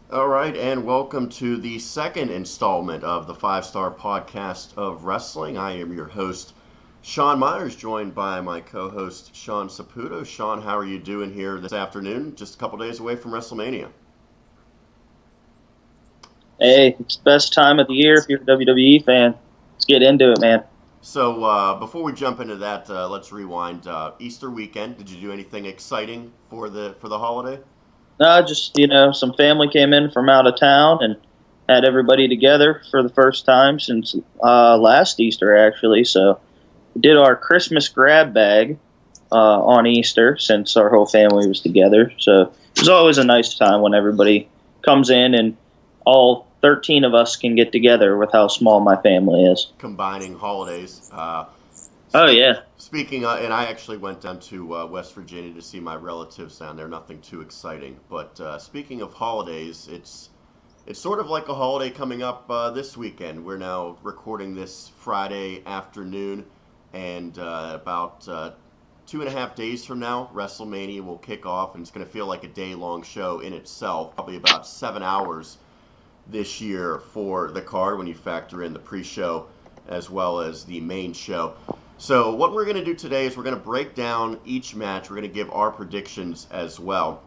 All right, and welcome to the second installment of the Five Star Podcast of Wrestling. I am your host, Sean Meyers, joined by my co host, Sean Saputo. Sean, how are you doing here this afternoon? Just a couple days away from WrestleMania. Hey, it's the best time of the year if you're a WWE fan. Let's get into it, man. So, before we jump into that, let's rewind. Easter weekend, did you do anything exciting for the holiday? Just, some family came in from out of town and had everybody together for the first time since last Easter, actually. So we did our Christmas grab bag on Easter since our whole family was together. So it was always a nice time when everybody comes in and all 13 of us can get together with how small my family is. Combining holidays. Oh, yeah. Speaking of, and I actually went down to West Virginia to see my relatives down there. Nothing too exciting, but speaking of holidays, it's sort of like a holiday coming up this weekend. We're now recording this Friday afternoon, and about 2.5 days from now, WrestleMania will kick off, and it's going to feel like a day-long show in itself. Probably about 7 hours this year for the card when you factor in the pre-show as well as the main show. So what we're going to do today is we're going to break down each match. We're going to give our predictions as well.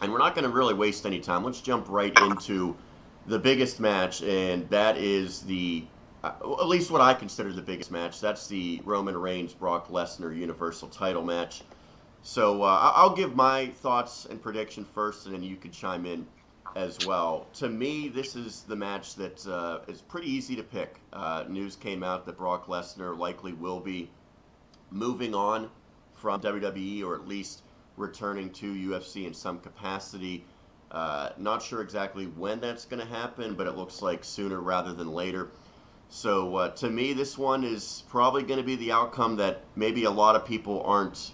And we're not going to really waste any time. Let's jump right into the biggest match, and that is at least what I consider the biggest match. That's the Roman Reigns Brock Lesnar Universal title match. So I'll give my thoughts and prediction first, and then you can chime in as well. To me, this is the match that is pretty easy to pick. News came out that Brock Lesnar likely will be moving on from WWE, or at least returning to UFC in some capacity. Not sure exactly when that's going to happen, but it looks like sooner rather than later. So to me, this one is probably going to be the outcome that maybe a lot of people aren't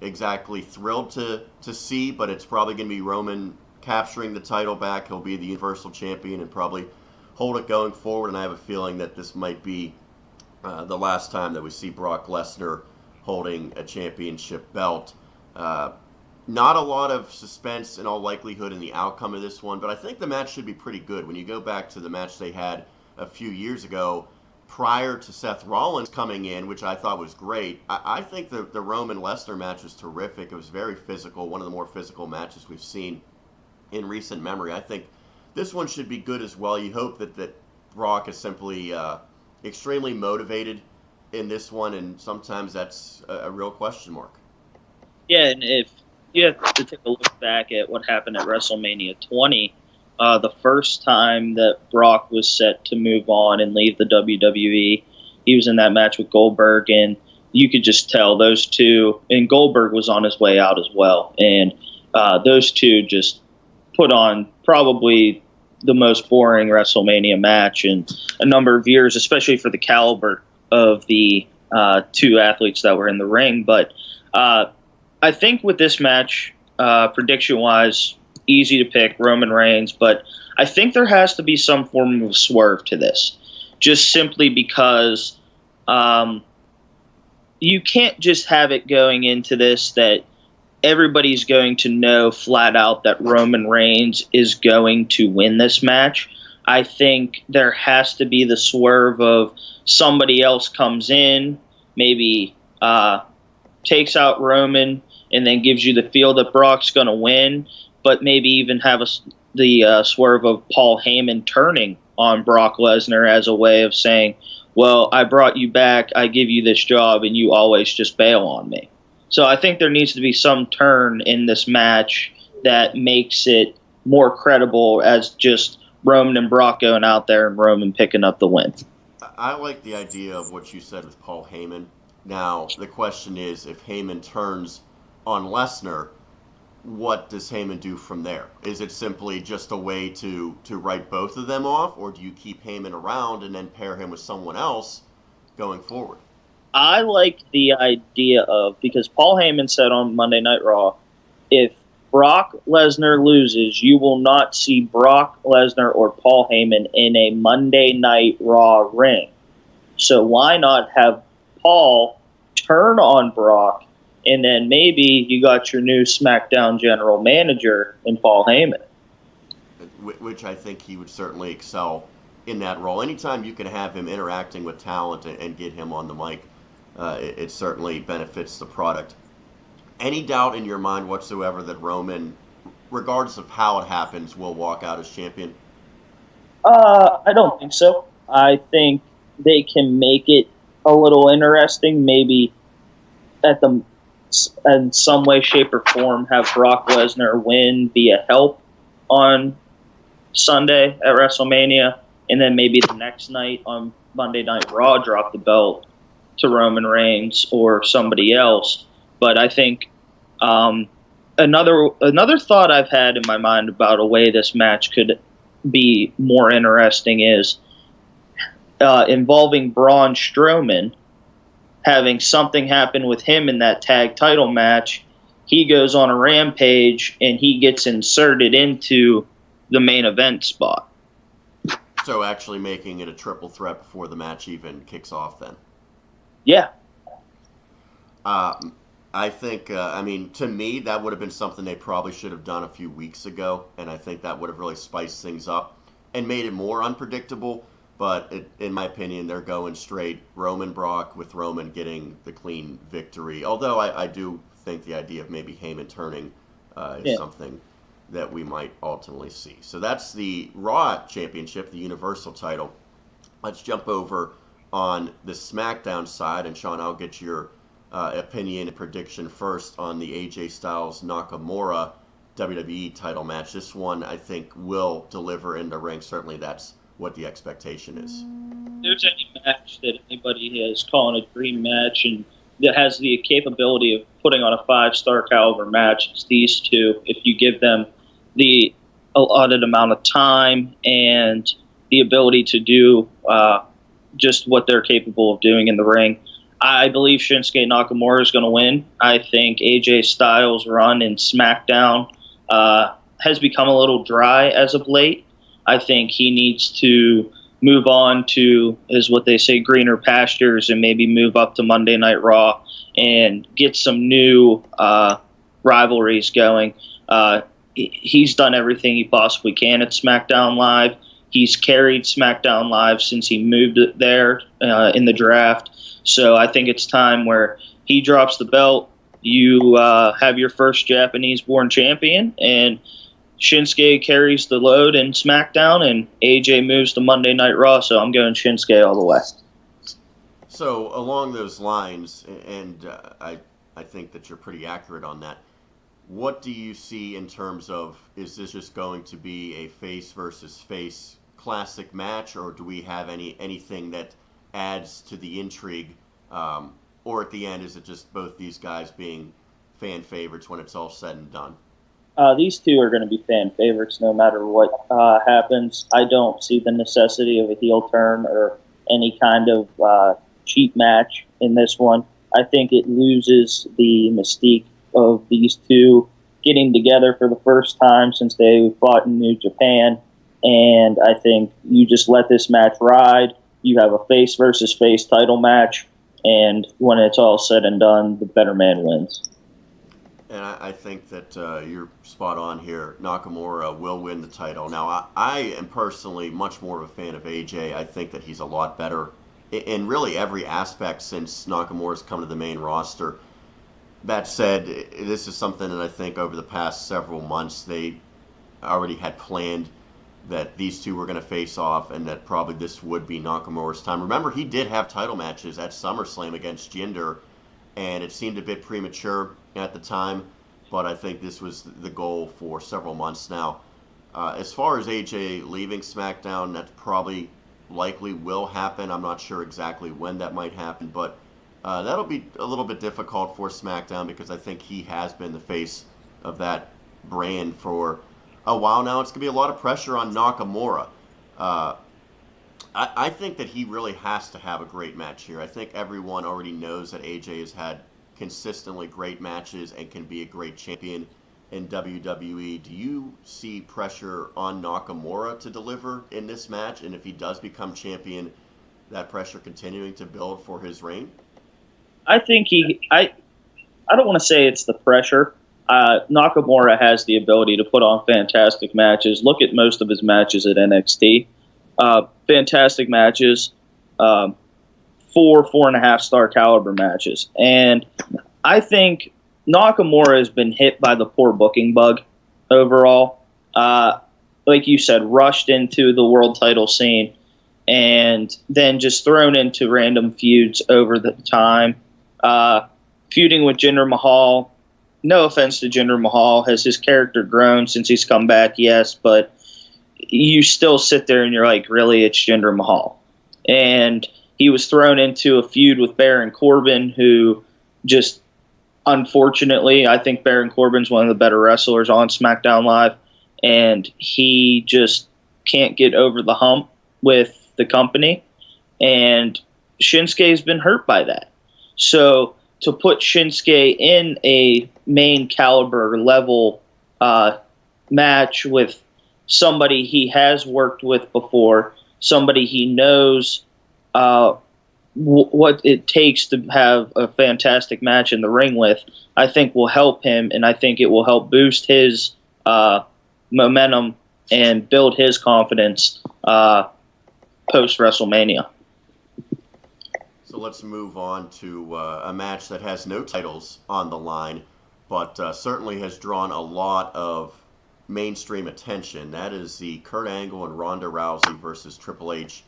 exactly thrilled to see, but it's probably going to be Roman capturing the title back. He'll be the Universal Champion and probably hold it going forward. And I have a feeling that this might be the last time that we see Brock Lesnar holding a championship belt. Not a lot of suspense in all likelihood in the outcome of this one, but I think the match should be pretty good. When you go back to the match they had a few years ago prior to Seth Rollins coming in, which I thought was great, I think the Roman Lesnar match was terrific. It was very physical, one of the more physical matches we've seen in recent memory. I think this one should be good as well. You hope that Brock is simply extremely motivated in this one, and sometimes that's a real question mark. Yeah, and if you have to take a look back at what happened at WrestleMania 20, the first time that Brock was set to move on and leave the WWE, he was in that match with Goldberg, and you could just tell those two, and Goldberg was on his way out as well, and those two just put on probably the most boring WrestleMania match in a number of years, especially for the caliber of the two athletes that were in the ring. But I think with this match, prediction-wise, easy to pick, Roman Reigns, but I think there has to be some form of swerve to this, just simply because you can't just have it going into this that everybody's going to know flat out that Roman Reigns is going to win this match. I think there has to be the swerve of somebody else comes in, maybe takes out Roman, and then gives you the feel that Brock's going to win, but maybe even have the swerve of Paul Heyman turning on Brock Lesnar as a way of saying, well, I brought you back, I give you this job, and you always just bail on me. So I think there needs to be some turn in this match that makes it more credible as just Roman and Brock going out there and Roman picking up the win. I like the idea of what you said with Paul Heyman. Now, the question is, if Heyman turns on Lesnar, what does Heyman do from there? Is it simply just a way to write both of them off, or do you keep Heyman around and then pair him with someone else going forward? I like the idea of, because Paul Heyman said on Monday Night Raw, if Brock Lesnar loses, you will not see Brock Lesnar or Paul Heyman in a Monday Night Raw ring. So why not have Paul turn on Brock, and then maybe you got your new SmackDown general manager in Paul Heyman. which I think he would certainly excel in that role. Anytime you can have him interacting with talent and get him on the mic, it certainly benefits the product. Any doubt in your mind whatsoever that Roman, regardless of how it happens, will walk out as champion? I don't think so. I think they can make it a little interesting. Maybe at the in some way, shape, or form, have Brock Lesnar win via help on Sunday at WrestleMania, and then maybe the next night on Monday Night Raw, drop the belt to Roman Reigns or somebody else. But I think another thought I've had in my mind about a way this match could be more interesting is involving Braun Strowman, having something happen with him in that tag title match. He goes on a rampage and he gets inserted into the main event spot. So actually making it a triple threat before the match even kicks off then? Yeah. I think, to me, that would have been something they probably should have done a few weeks ago, and I think that would have really spiced things up and made it more unpredictable. But in my opinion, they're going straight Roman Brock, with Roman getting the clean victory. Although I do think the idea of maybe Heyman turning is something that we might ultimately see. So that's the Raw Championship, the Universal title. Let's jump over on the SmackDown side, and Sean, I'll get your opinion and prediction first on the AJ Styles Nakamura WWE title match. This one, I think, will deliver in the ring. Certainly, that's what the expectation is. If there's any match that anybody is calling a dream match and that has the capability of putting on a 5-star caliber match, it's these two. If you give them the allotted amount of time and the ability to do just what they're capable of doing in the ring. I believe Shinsuke Nakamura is going to win. I think AJ Styles' run in SmackDown has become a little dry as of late. I think he needs to move on to, is what they say, greener pastures, and maybe move up to Monday Night Raw and get some new rivalries going. He's done everything he possibly can at SmackDown Live. He's carried SmackDown Live since he moved it there in the draft. So I think it's time where he drops the belt, you have your first Japanese-born champion, and Shinsuke carries the load in SmackDown, and AJ moves to Monday Night Raw, so I'm going Shinsuke all the way. So along those lines, and I think that you're pretty accurate on that, what do you see in terms of, is this just going to be a face versus face classic match, or do we have anything that adds to the intrigue, or at the end, is it just both these guys being fan favorites when it's all said and done? These two are going to be fan favorites no matter what happens. I don't see the necessity of a heel turn or any kind of cheap match in this one. I think it loses the mystique of these two getting together for the first time since they fought in New Japan, and I think you just let this match ride. You have a face versus face title match, and when it's all said and done, the better man wins. And I think that you're spot on here. Nakamura will win the title. Now, I am personally much more of a fan of AJ. I think that he's a lot better in really every aspect since Nakamura's come to the main roster. That said, this is something that I think over the past several months they already had planned, that these two were going to face off, and that probably this would be Nakamura's time. Remember, he did have title matches at SummerSlam against Jinder, and it seemed a bit premature at the time, but I think this was the goal for several months now. As far as AJ leaving SmackDown, that probably likely will happen. I'm not sure exactly when that might happen, but that'll be a little bit difficult for SmackDown because I think he has been the face of that brand for a while now. It's going to be a lot of pressure on Nakamura. I think that he really has to have a great match here. I think everyone already knows that AJ has had consistently great matches and can be a great champion in WWE. Do you see pressure on Nakamura to deliver in this match? And if he does become champion, that pressure continuing to build for his reign? I think I don't want to say it's the pressure. Nakamura has the ability to put on fantastic matches. Look at most of his matches at NXT. Fantastic matches. 4.5 star caliber matches. And I think Nakamura has been hit by the poor booking bug overall. Like you said, rushed into the world title scene and then just thrown into random feuds over the time. Feuding with Jinder Mahal. No offense to Jinder Mahal. Has his character grown since he's come back? Yes, but you still sit there and you're like, really, it's Jinder Mahal. And he was thrown into a feud with Baron Corbin, who just, unfortunately, I think Baron Corbin's one of the better wrestlers on SmackDown Live, and he just can't get over the hump with the company, and Shinsuke's been hurt by that. So to put Shinsuke in a main caliber level match with somebody he has worked with before, somebody he knows what it takes to have a fantastic match in the ring with, I think will help him, and I think it will help boost his momentum and build his confidence post-WrestleMania. So let's move on to a match that has no titles on the line, but certainly has drawn a lot of mainstream attention. That is the Kurt Angle and Ronda Rousey versus Triple H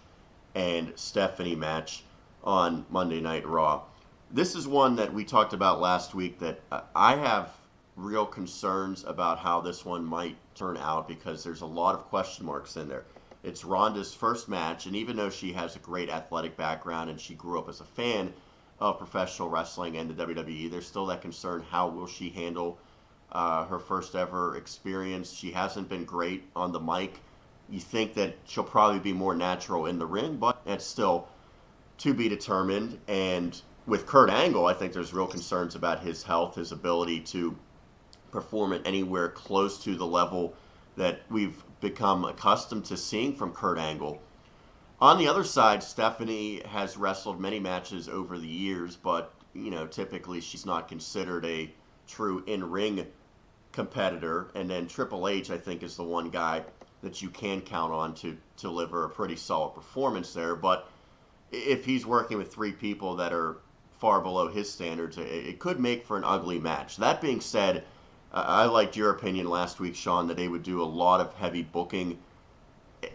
and Stephanie match on Monday Night Raw. This is one that we talked about last week that I have real concerns about how this one might turn out because there's a lot of question marks in there. It's Ronda's first match, and even though she has a great athletic background and she grew up as a fan of professional wrestling and the WWE, there's still that concern, how will she handle her first ever experience? She hasn't been great on the mic. You think that she'll probably be more natural in the ring, but it's still to be determined. And with Kurt Angle, I think there's real concerns about his health, his ability to perform at anywhere close to the level that we've become accustomed to seeing from Kurt Angle. On the other side, Stephanie has wrestled many matches over the years, but typically she's not considered a true in-ring competitor. And then Triple H, I think, is the one guy that you can count on to deliver a pretty solid performance there. But if he's working with three people that are far below his standards, it could make for an ugly match. That being said, I liked your opinion last week, Sean, that they would do a lot of heavy booking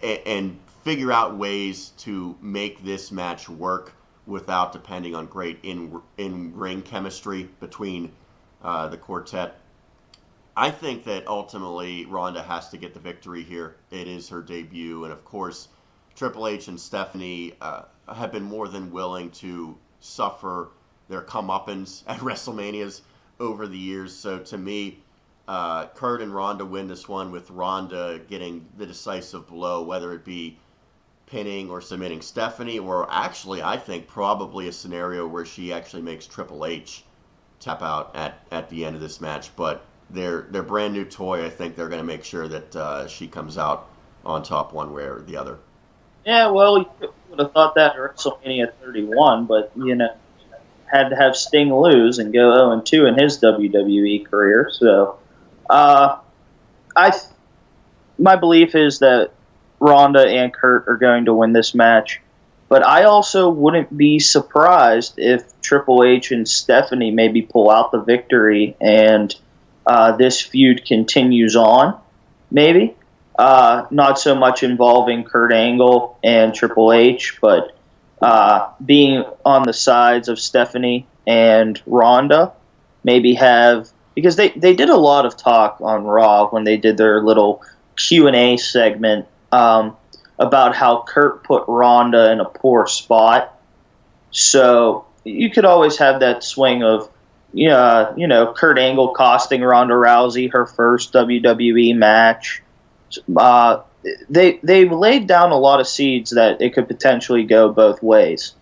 and figure out ways to make this match work without depending on great in-ring chemistry between the quartet. I think that ultimately Ronda has to get the victory here. It is her debut, and of course Triple H and Stephanie have been more than willing to suffer their comeuppance at WrestleManias over the years. So to me, Kurt and Ronda win this one, with Ronda getting the decisive blow, whether it be pinning or submitting Stephanie, or actually I think probably a scenario where she actually makes Triple H tap out at the end of this match. But their brand new toy, I think they're going to make sure that she comes out on top one way or the other. Yeah, well, you would have thought that at WrestleMania 31, but, had to have Sting lose and go 0-2 in his WWE career. So, my belief is that Ronda and Kurt are going to win this match, but I also wouldn't be surprised if Triple H and Stephanie maybe pull out the victory and this feud continues on, maybe. Not so much involving Kurt Angle and Triple H, but being on the sides of Stephanie and Ronda, maybe because they did a lot of talk on Raw when they did their little Q&A segment about how Kurt put Ronda in a poor spot. So you could always have that swing of, Kurt Angle costing Ronda Rousey her first WWE match. They laid down a lot of seeds that it could potentially go both ways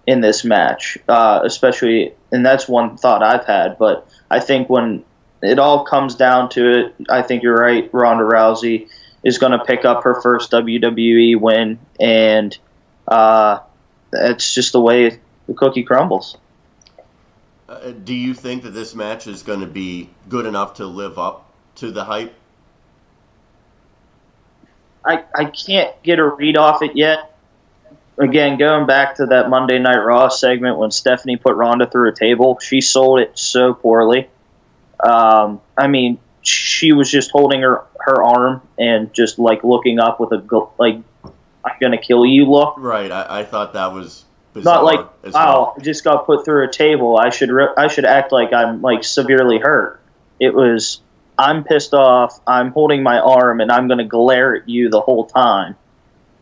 in this match, especially, and that's one thought I've had. But I think when it all comes down to it, I think you're right. Ronda Rousey is going to pick up her first WWE win, and that's just the way the cookie crumbles. Do you think that this match is going to be good enough to live up to the hype? I can't get a read off it yet. Again, going back to that Monday Night Raw segment when Stephanie put Ronda through a table, she sold it so poorly. I mean, she was just holding her arm and just like looking up with a like I'm gonna kill you look. Right. I thought that was bizarre. Not like as wow, well. I just got put through a table. I should act like I'm like severely hurt. It was I'm pissed off. I'm holding my arm and I'm gonna glare at you the whole time.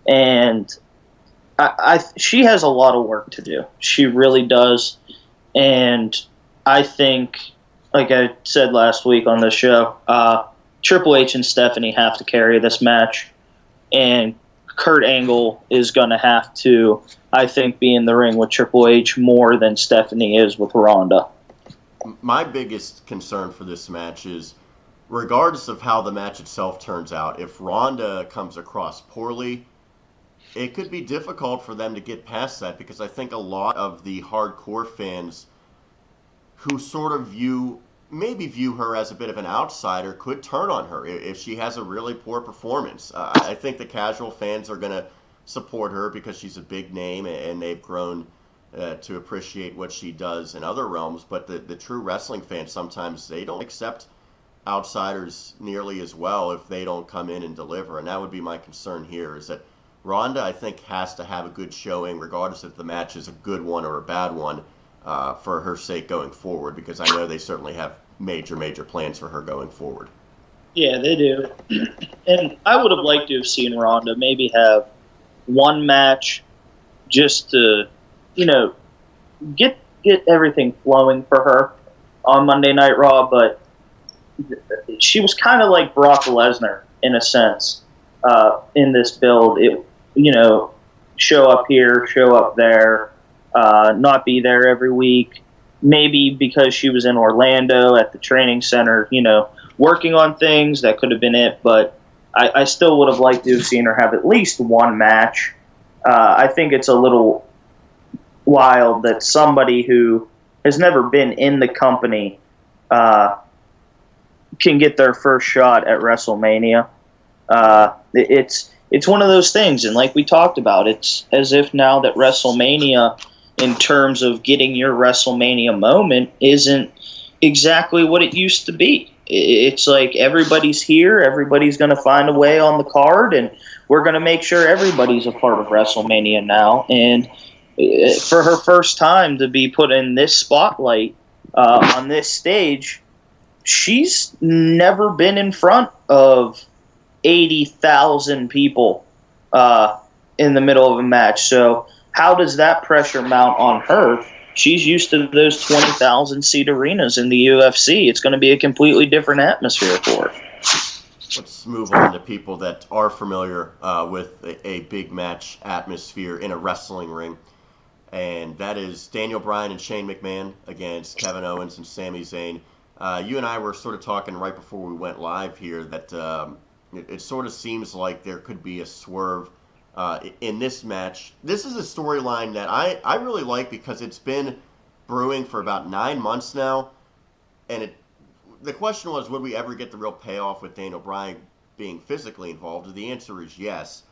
And she has a lot of work to do. She really does. And I think, like I said last week on the show, Triple H and Stephanie have to carry this match. And Kurt Angle is going to have to, I think, be in the ring with Triple H more than Stephanie is with Ronda. My biggest concern for this match is, regardless of how the match itself turns out, if Ronda comes across poorly, it could be difficult for them to get past that, because I think a lot of the hardcore fans who sort of maybe view her as a bit of an outsider could turn on her if she has a really poor performance. I think the casual fans are going to support her because she's a big name and they've grown to appreciate what she does in other realms, but the true wrestling fans, sometimes they don't accept outsiders nearly as well if they don't come in and deliver, and that would be my concern here, is that Ronda, I think, has to have a good showing, regardless if the match is a good one or a bad one, for her sake going forward, because I know they certainly have major plans for her going forward. Yeah, they do. And I would have liked to have seen Ronda maybe have one match just to, get everything flowing for her on Monday Night Raw, but she was kind of like Brock Lesnar in a sense in this build. Show up here, show up there, not be there every week. Maybe because she was in Orlando at the training center, working on things, that could have been it. But I still would have liked to have seen her have at least one match. I think it's a little wild that somebody who has never been in the company can get their first shot at WrestleMania. It's one of those things, and like we talked about, it's as if now that WrestleMania, in terms of getting your WrestleMania moment, isn't exactly what it used to be. It's like everybody's here, everybody's going to find a way on the card, and we're going to make sure everybody's a part of WrestleMania now. And for her first time to be put in this spotlight on this stage, she's never been in front of 80,000 people in the middle of a match. So how does that pressure mount on her? She's used to those 20,000 seat arenas in the UFC. It's going to be a completely different atmosphere for her. Let's move on to people that are familiar with a big match atmosphere in a wrestling ring. And that is Daniel Bryan and Shane McMahon against Kevin Owens and Sami Zayn. You and I were sort of talking right before we went live here that it sort of seems like there could be a swerve in this match. This is a storyline that I really like, because it's been brewing for about 9 months now. And the question was, would we ever get the real payoff with Daniel Bryan being physically involved? The answer is yes.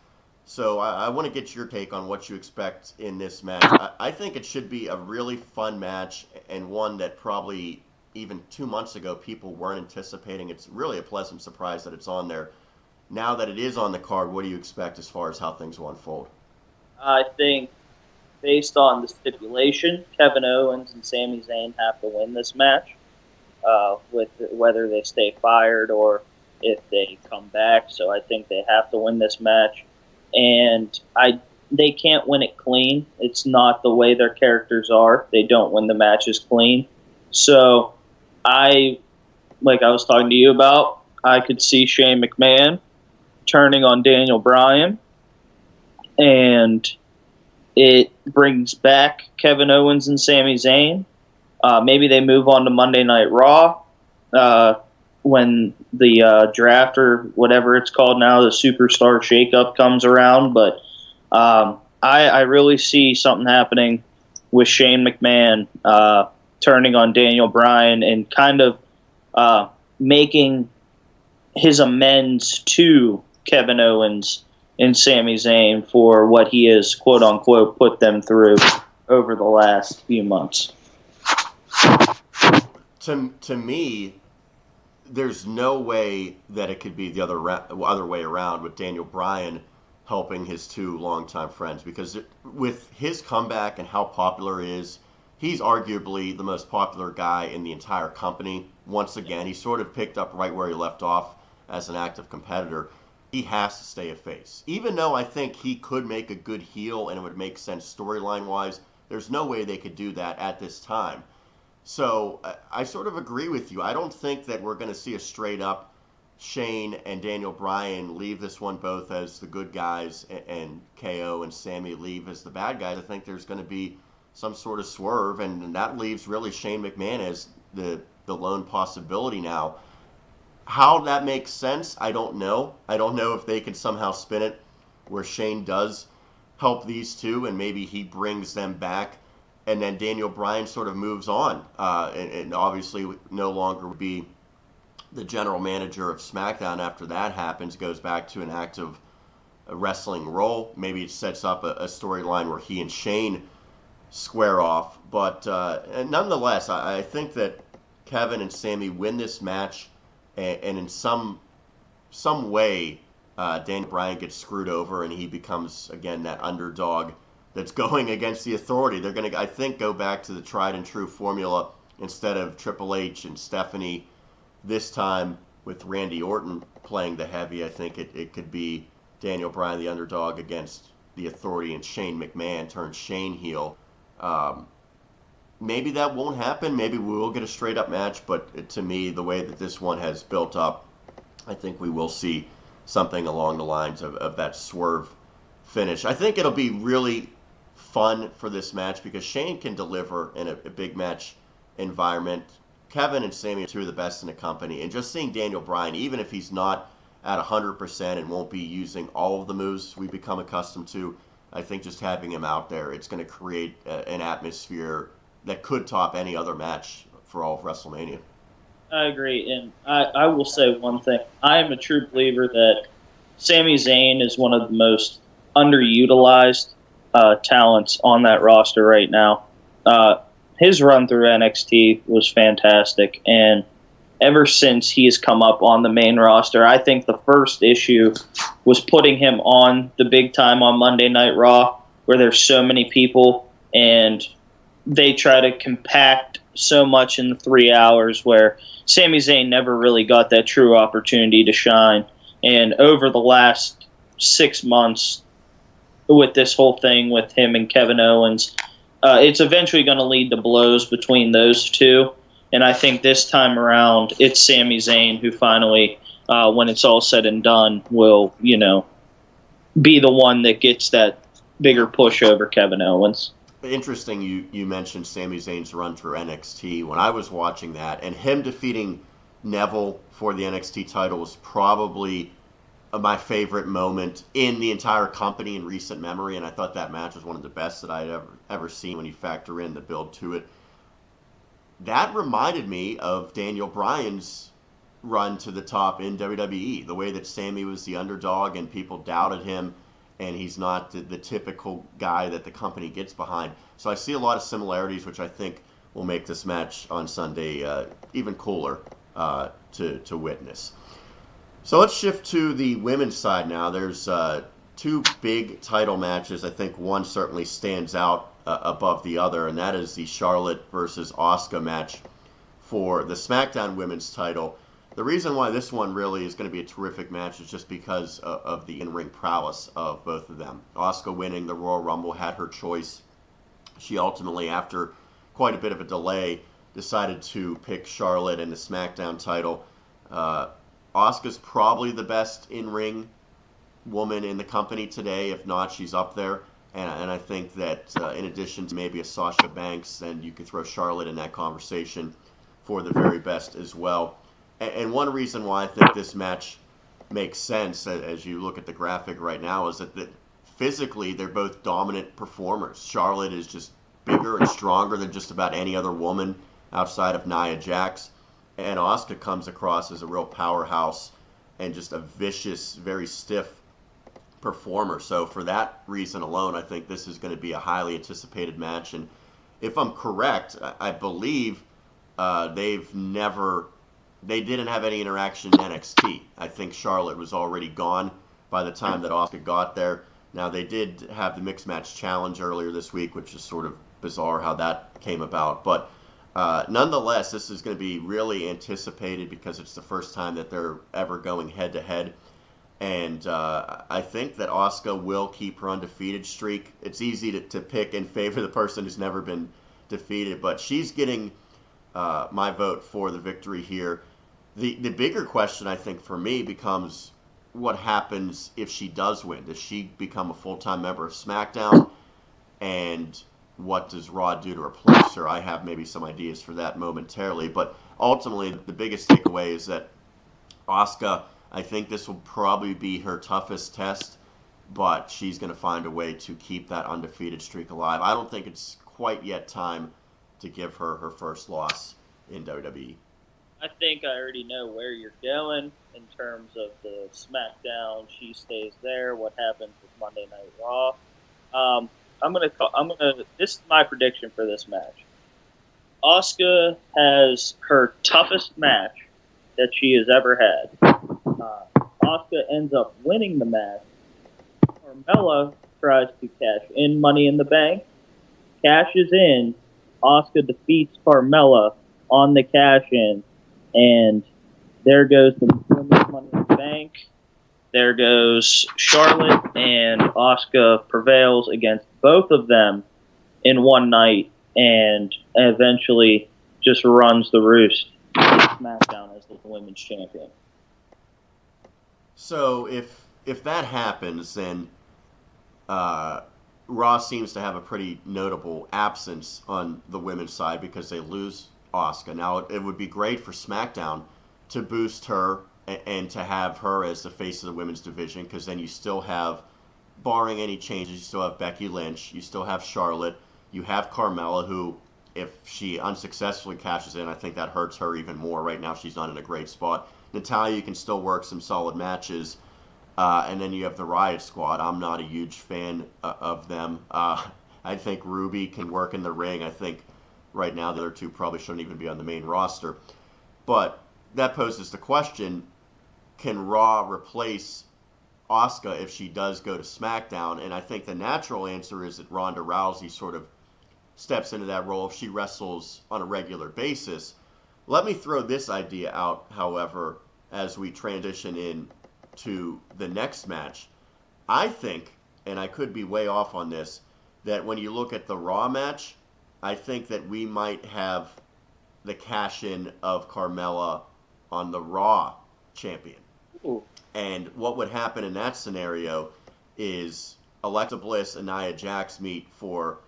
So I want to get your take on what you expect in this match. I think it should be a really fun match, and one that probably even 2 months ago people weren't anticipating. It's really a pleasant surprise that it's on there. Now that it is on the card, what do you expect as far as how things will unfold? I think, based on the stipulation, Kevin Owens and Sami Zayn have to win this match, with whether they stay fired or if they come back. So I think they have to win this match. And they can't win it clean. It's not the way their characters are. They don't win the matches clean. So like I was talking to you about, I could see Shane McMahon turning on Daniel Bryan, and it brings back Kevin Owens and Sami Zayn. Maybe they move on to Monday Night Raw when the draft, or whatever it's called now, the Superstar Shakeup comes around. But I really see something happening with Shane McMahon turning on Daniel Bryan and kind of making his amends to Kevin Owens and Sami Zayn for what he has, quote unquote, put them through over the last few months. To me, there's no way that it could be the other way around with Daniel Bryan helping his two longtime friends, because with his comeback and how popular he is, he's arguably the most popular guy in the entire company. Once again, he sort of picked up right where he left off as an active competitor. He has to stay a face. Even though I think he could make a good heel and it would make sense storyline-wise, there's no way they could do that at this time. So I sort of agree with you. I don't think that we're going to see a straight up Shane and Daniel Bryan leave this one both as the good guys and KO and Sammy leave as the bad guys. I think there's going to be some sort of swerve, and that leaves really Shane McMahon as the lone possibility now. How that makes sense, I don't know. I don't know if they can somehow spin it where Shane does help these two and maybe he brings them back, and then Daniel Bryan sort of moves on and obviously no longer would be the general manager of SmackDown after that happens, goes back to an active wrestling role. Maybe it sets up a storyline where he and Shane square off. But nonetheless, I think that Kevin and Sami win this match, and in some way, Daniel Bryan gets screwed over, and he becomes, again, that underdog that's going against the Authority. They're going to, I think, go back to the tried and true formula instead of Triple H and Stephanie. This time, with Randy Orton playing the heavy, I think it could be Daniel Bryan, the underdog, against the Authority, and Shane McMahon turns Shane heel. Maybe that won't happen. Maybe we will get a straight-up match, but to me, the way that this one has built up, I think we will see something along the lines of that swerve finish. I think it'll be really fun for this match because Shane can deliver in a big match environment. Kevin and Sami are two of the best in the company, and just seeing Daniel Bryan, even if he's not at 100% and won't be using all of the moves we've become accustomed to, I think just having him out there, it's going to create an atmosphere that could top any other match for all of WrestleMania. I agree, and I will say one thing. I am a true believer that Sami Zayn is one of the most underutilized talents on that roster right now. His run through NXT was fantastic, and ever since he has come up on the main roster, I think the first issue was putting him on the big time on Monday Night Raw, where there's so many people, and they try to compact so much in the 3 hours where Sami Zayn never really got that true opportunity to shine. And over the last 6 months with this whole thing with him and Kevin Owens, it's eventually going to lead to blows between those two. And I think this time around, it's Sami Zayn who finally, when it's all said and done, will, be the one that gets that bigger push over Kevin Owens. Interesting you mentioned Sami Zayn's run through NXT. When I was watching that, and him defeating Neville for the NXT title was probably my favorite moment in the entire company in recent memory, and I thought that match was one of the best that I'd ever seen when you factor in the build to it. That reminded me of Daniel Bryan's run to the top in WWE, the way that Sami was the underdog and people doubted him, and he's not the typical guy that the company gets behind. So I see a lot of similarities, which I think will make this match on Sunday even cooler to witness. So let's shift to the women's side now. There's two big title matches. I think one certainly stands out above the other, and that is the Charlotte versus Asuka match for the SmackDown women's title. The reason why this one really is going to be a terrific match is just because of the in-ring prowess of both of them. Asuka winning the Royal Rumble had her choice. She ultimately, after quite a bit of a delay, decided to pick Charlotte and the SmackDown title. Asuka's probably the best in-ring woman in the company today. If not, she's up there. And I think that in addition to maybe a Sasha Banks, then you could throw Charlotte in that conversation for the very best as well. And one reason why I think this match makes sense, as you look at the graphic right now, is that physically they're both dominant performers. Charlotte is just bigger and stronger than just about any other woman outside of Nia Jax. And Asuka comes across as a real powerhouse and just a vicious, very stiff performer. So for that reason alone, I think this is going to be a highly anticipated match. And if I'm correct, I believe they didn't have any interaction in NXT. I think Charlotte was already gone by the time that Asuka got there. Now, they did have the Mixed Match Challenge earlier this week, which is sort of bizarre how that came about. But nonetheless, this is going to be really anticipated because it's the first time that they're ever going head-to-head. And I think that Asuka will keep her undefeated streak. It's easy to pick in favor of the person who's never been defeated, but she's getting my vote for the victory here. The bigger question, I think, for me becomes what happens if she does win. Does she become a full-time member of SmackDown? And what does Raw do to replace her? I have maybe some ideas for that momentarily, but ultimately the biggest takeaway is that Asuka, I think this will probably be her toughest test, but she's going to find a way to keep that undefeated streak alive. I don't think it's quite yet time to give her her first loss in WWE. I think I already know where you're going in terms of the SmackDown. She stays there. What happens with Monday Night Raw? This is my prediction for this match. Asuka has her toughest match that she has ever had. Asuka ends up winning the match. Carmella tries to cash in Money in the Bank, cashes in. Asuka defeats Carmella on the cash-in, and there goes the women's Money in the Bank. There goes Charlotte, and Asuka prevails against both of them in one night, and eventually just runs the roost SmackDown as the women's champion. So if that happens, then Raw seems to have a pretty notable absence on the women's side because they lose Asuka. Now, it would be great for SmackDown to boost her and to have her as the face of the women's division, because then you still have, barring any changes, you still have Becky Lynch, you still have Charlotte, you have Carmella, who, if she unsuccessfully cashes in, I think that hurts her even more. Right now, she's not in a great spot. Natalya, you can still work some solid matches. And then you have the Riot Squad. I'm not a huge fan of them. I think Ruby can work in the ring. I think right now the other two probably shouldn't even be on the main roster. But that poses the question, can Raw replace Asuka if she does go to SmackDown? And I think the natural answer is that Ronda Rousey sort of steps into that role if she wrestles on a regular basis. Let me throw this idea out, however, as we transition in to the next match. I think, and I could be way off on this, that when you look at the Raw match, I think that we might have the cash-in of Carmella on the Raw champion. Ooh. And what would happen in that scenario is Alexa Bliss and Nia Jax meet for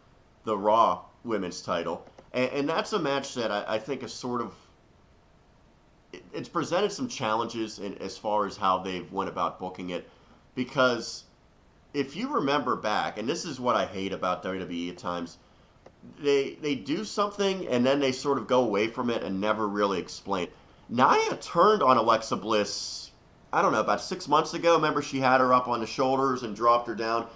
the Raw women's title. And that's a match that I think is sort of, it's presented some challenges as far as how they've went about booking it, because if you remember back, and this is what I hate about WWE at times, they do something and then they sort of go away from it and never really explain it. Nia turned on Alexa Bliss, I don't know, about 6 months ago. Remember, she had her up on the shoulders and dropped her down,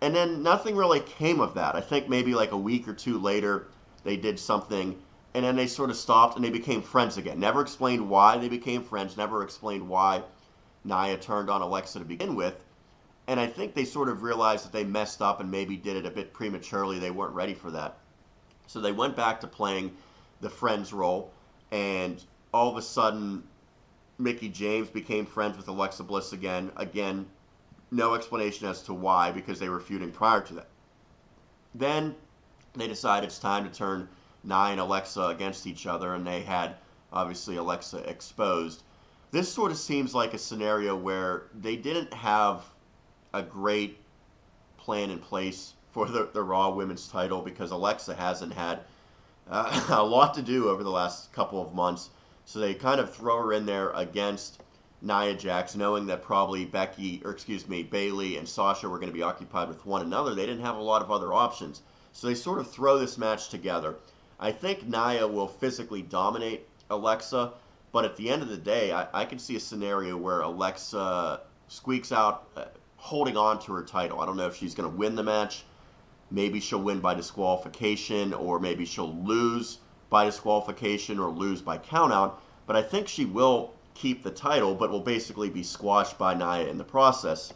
and then nothing really came of that. I think maybe like a week or two later they did something, and then they sort of stopped and they became friends again. Never explained why they became friends, never explained why Nia turned on Alexa to begin with. And I think they sort of realized that they messed up and maybe did it a bit prematurely. They weren't ready for that. So they went back to playing the friends role, and all of a sudden Mickie James became friends with Alexa Bliss again. Again, no explanation as to why, because they were feuding prior to that. Then they decided it's time to turn Nia and Alexa against each other, and they had, obviously, Alexa exposed. This sort of seems like a scenario where they didn't have a great plan in place for the Raw Women's title, because Alexa hasn't had a lot to do over the last couple of months. So they kind of throw her in there against Nia Jax, knowing that probably Bayley and Sasha were going to be occupied with one another. They didn't have a lot of other options. So they sort of throw this match together. I think Nia will physically dominate Alexa, but at the end of the day, I can see a scenario where Alexa squeaks out holding on to her title. I don't know if she's going to win the match. Maybe she'll win by disqualification, or maybe she'll lose by disqualification or lose by countout. But I think she will keep the title, but will basically be squashed by Nia in the process.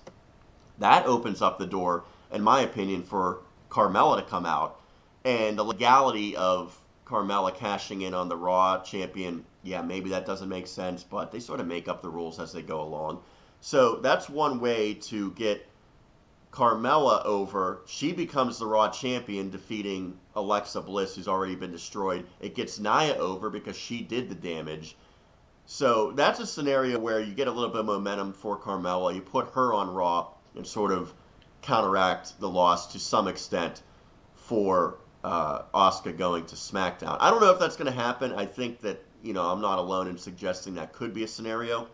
That opens up the door, in my opinion, for Carmella to come out. And the legality of Carmella cashing in on the Raw champion, yeah, maybe that doesn't make sense, but they sort of make up the rules as they go along. So that's one way to get Carmella over. She becomes the Raw champion, defeating Alexa Bliss, who's already been destroyed. It gets Nia over because she did the damage. So that's a scenario where you get a little bit of momentum for Carmella. You put her on Raw and sort of counteract the loss to some extent for Asuka going to SmackDown. I don't know if that's going to happen. I think that, I'm not alone in suggesting that could be a scenario.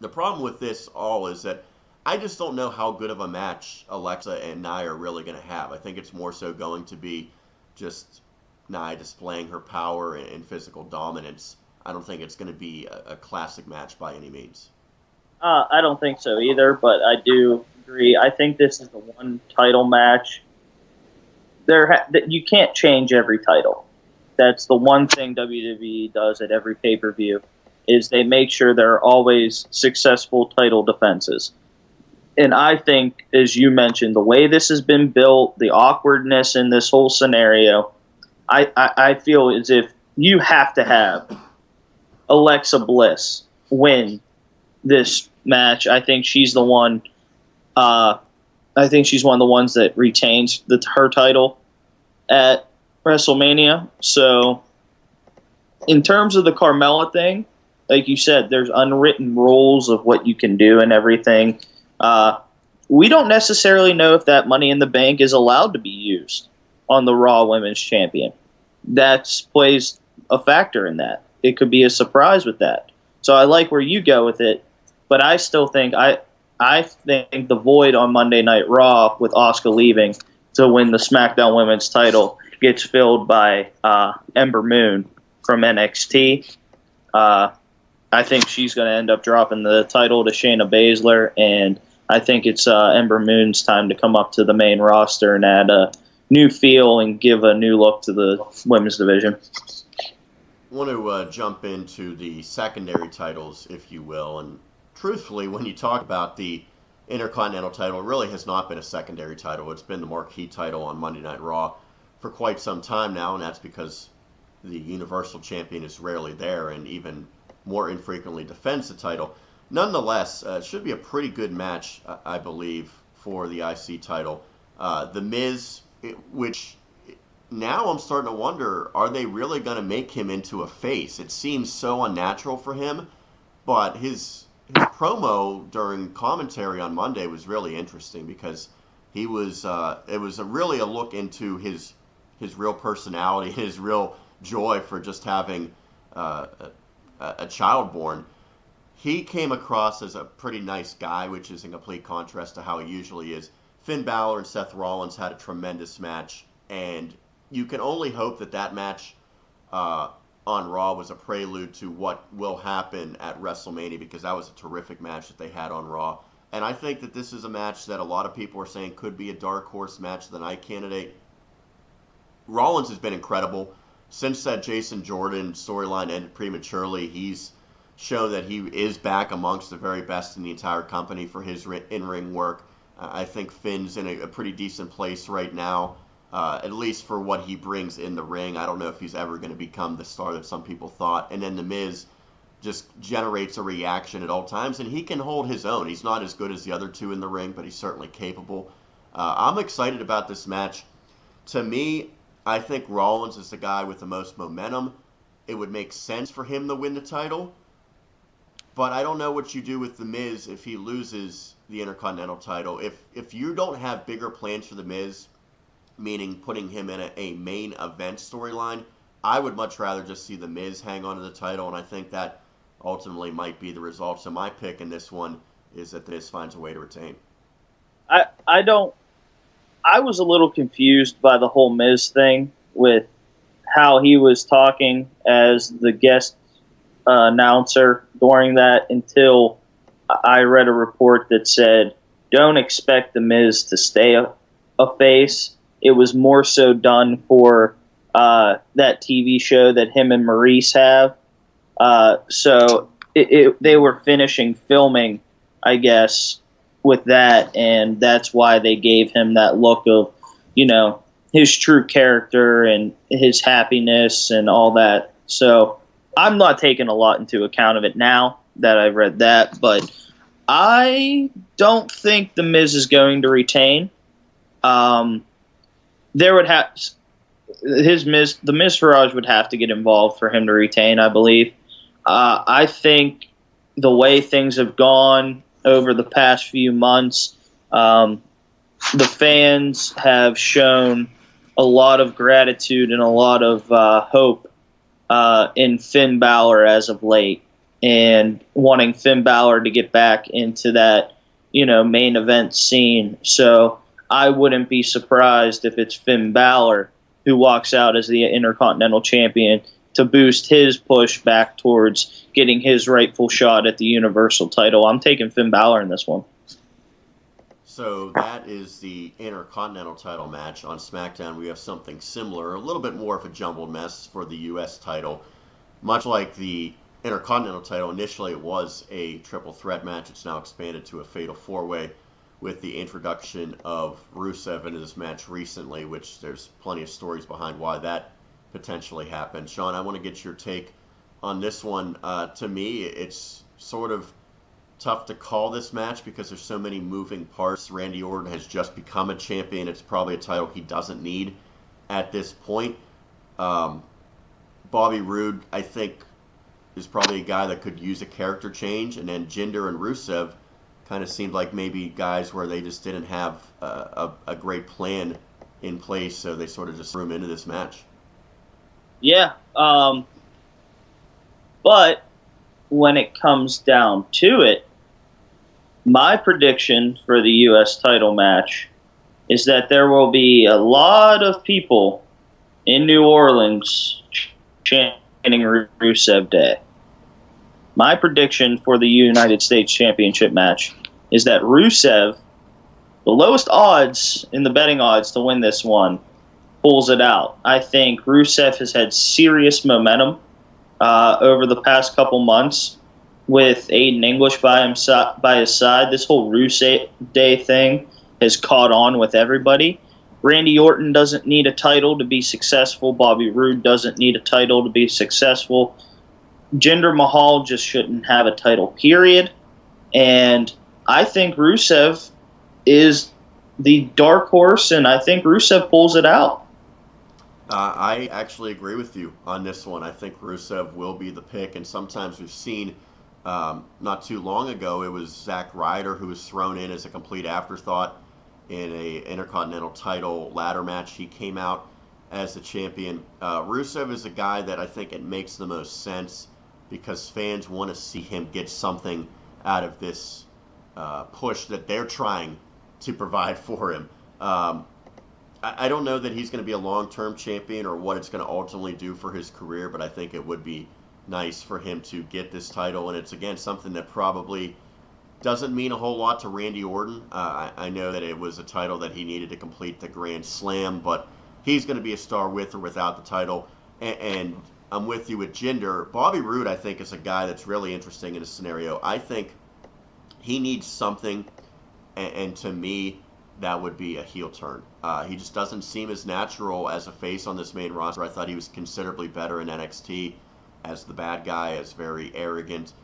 The problem with this all is that I just don't know how good of a match Alexa and Nia are really going to have. I think it's more so going to be just Nia displaying her power and physical dominance. I don't think it's going to be a classic match by any means. I don't think so either, but I do agree. I think this is the one title match. You can't change every title. That's the one thing WWE does at every pay-per-view, is they make sure there are always successful title defenses. And I think, as you mentioned, the way this has been built, the awkwardness in this whole scenario, I feel as if you have to have Alexa Bliss win this match. I think she's the one. I think she's one of the ones that retains her title at WrestleMania. So, in terms of the Carmella thing, like you said, there's unwritten rules of what you can do and everything. We don't necessarily know if that Money in the Bank is allowed to be used on the Raw Women's Champion. That plays a factor in that. It could be a surprise with that. So I like where you go with it, but I still think I think the void on Monday Night Raw with Asuka leaving to win the SmackDown Women's title gets filled by Ember Moon from NXT. I think she's going to end up dropping the title to Shayna Baszler, and I think it's Ember Moon's time to come up to the main roster and add a new feel and give a new look to the women's division. I want to jump into the secondary titles, if you will, and truthfully, when you talk about the Intercontinental title, it really has not been a secondary title. It's been the marquee title on Monday Night Raw for quite some time now, and that's because the Universal Champion is rarely there and even more infrequently defends the title. Nonetheless, it should be a pretty good match, I believe, for the IC title. The Miz, which now I'm starting to wonder, are they really going to make him into a face? It seems so unnatural for him, but his promo during commentary on Monday was really interesting because he was it was really a look into his real personality, his real joy for just having a child born. He came across as a pretty nice guy, which is in complete contrast to how he usually is. Finn Balor and Seth Rollins had a tremendous match, and you can only hope that that match on Raw was a prelude to what will happen at WrestleMania, because that was a terrific match that they had on Raw. And I think that this is a match that a lot of people are saying could be a dark horse match of the night candidate. Rollins has been incredible. Since that Jason Jordan storyline ended prematurely, he's shown that he is back amongst the very best in the entire company for his in-ring work. I think Finn's in a pretty decent place right now, at least for what he brings in the ring. I don't know if he's ever going to become the star that some people thought. And then The Miz just generates a reaction at all times, and he can hold his own. He's not as good as the other two in the ring, but he's certainly capable. I'm excited about this match. To me, I think Rollins is the guy with the most momentum. It would make sense for him to win the title. But I don't know what you do with The Miz if he loses the Intercontinental title. If you don't have bigger plans for The Miz, meaning putting him in a main event storyline, I would much rather just see The Miz hang on to the title, and I think that ultimately might be the result. So my pick in this one is that The Miz finds a way to retain. I don't I was a little confused by the whole Miz thing with how he was talking as the guest announcer during that until I read a report that said, don't expect the Miz to stay a face. It was more so done for that TV show that him and Maurice have. So they were finishing filming, I guess, with that, and that's why they gave him that look of, his true character and his happiness and all that. So I'm not taking a lot into account of it now that I've read that, but I don't think the Miz is going to retain. There would have the Miz Farage would have to get involved for him to retain, I believe. I think the way things have gone over the past few months, the fans have shown a lot of gratitude and a lot of hope in Finn Balor as of late, and wanting Finn Balor to get back into that, main event scene. So I wouldn't be surprised if it's Finn Balor who walks out as the Intercontinental Champion to boost his push back towards getting his rightful shot at the Universal title. I'm taking Finn Balor in this one. So that is the Intercontinental title match. On SmackDown, we have something similar, a little bit more of a jumbled mess for the U.S. title. Much like the Intercontinental title, initially it was a triple threat match. It's now expanded to a fatal four-way with the introduction of Rusev into this match recently, which there's plenty of stories behind why that potentially happened. Sean, I want to get your take on this one. To me, it's sort of tough to call this match because there's so many moving parts. Randy Orton has just become a champion. It's probably a title he doesn't need at this point. Bobby Roode, I think, is probably a guy that could use a character change. And then Jinder and Rusev kind of seemed like maybe guys where they just didn't have a great plan in place, so they sort of just threw him into this match. Yeah, but when it comes down to it, my prediction for the U.S. title match is that there will be a lot of people in New Orleans chanting Rusev Day. My prediction for the United States Championship match is that Rusev, the lowest odds in the betting odds to win this one, pulls it out. I think Rusev has had serious momentum over the past couple months with Aiden English by his side. This whole Rusev Day thing has caught on with everybody. Randy Orton doesn't need a title to be successful. Bobby Roode doesn't need a title to be successful. Jinder Mahal just shouldn't have a title, period. And I think Rusev is the dark horse, and I think Rusev pulls it out. I actually agree with you on this one. I think Rusev will be the pick, and sometimes we've seen not too long ago it was Zack Ryder who was thrown in as a complete afterthought in a Intercontinental title ladder match. He came out as the champion. Rusev is a guy that I think it makes the most sense because fans want to see him get something out of this push that they're trying to provide for him. I don't know that he's going to be a long-term champion or what it's going to ultimately do for his career, but I think it would be nice for him to get this title, and it's, again, something that probably doesn't mean a whole lot to Randy Orton. I know that it was a title that he needed to complete the Grand Slam, but he's going to be a star with or without the title, and I'm with you with Jinder. Bobby Roode, I think, is a guy that's really interesting in this scenario. I think he needs something, and to me, that would be a heel turn. He just doesn't seem as natural as a face on this main roster. I thought he was considerably better in NXT as the bad guy, as very arrogant.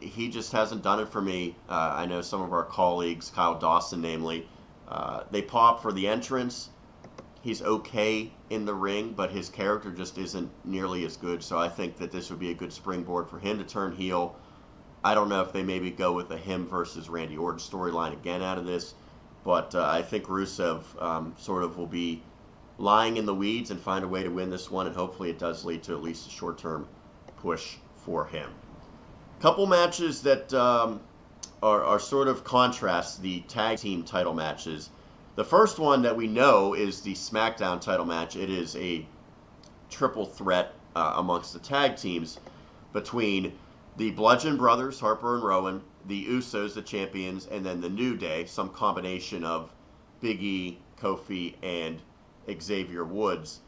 He just hasn't done it for me. I know some of our colleagues, Kyle Dawson namely, they pop for the entrance. He's okay in the ring, but his character just isn't nearly as good. So I think that this would be a good springboard for him to turn heel. I don't know if they maybe go with a him versus Randy Orton storyline again out of this. But I think Rusev sort of will be lying in the weeds and find a way to win this one, and hopefully it does lead to at least a short-term push for him. Couple matches that are sort of contrast the tag team title matches. The first one that we know is the SmackDown title match. It is a triple threat amongst the tag teams between the Bludgeon Brothers, Harper and Rowan, the Usos, the champions, and then the New Day, some combination of Big E, Kofi, and Xavier Woods.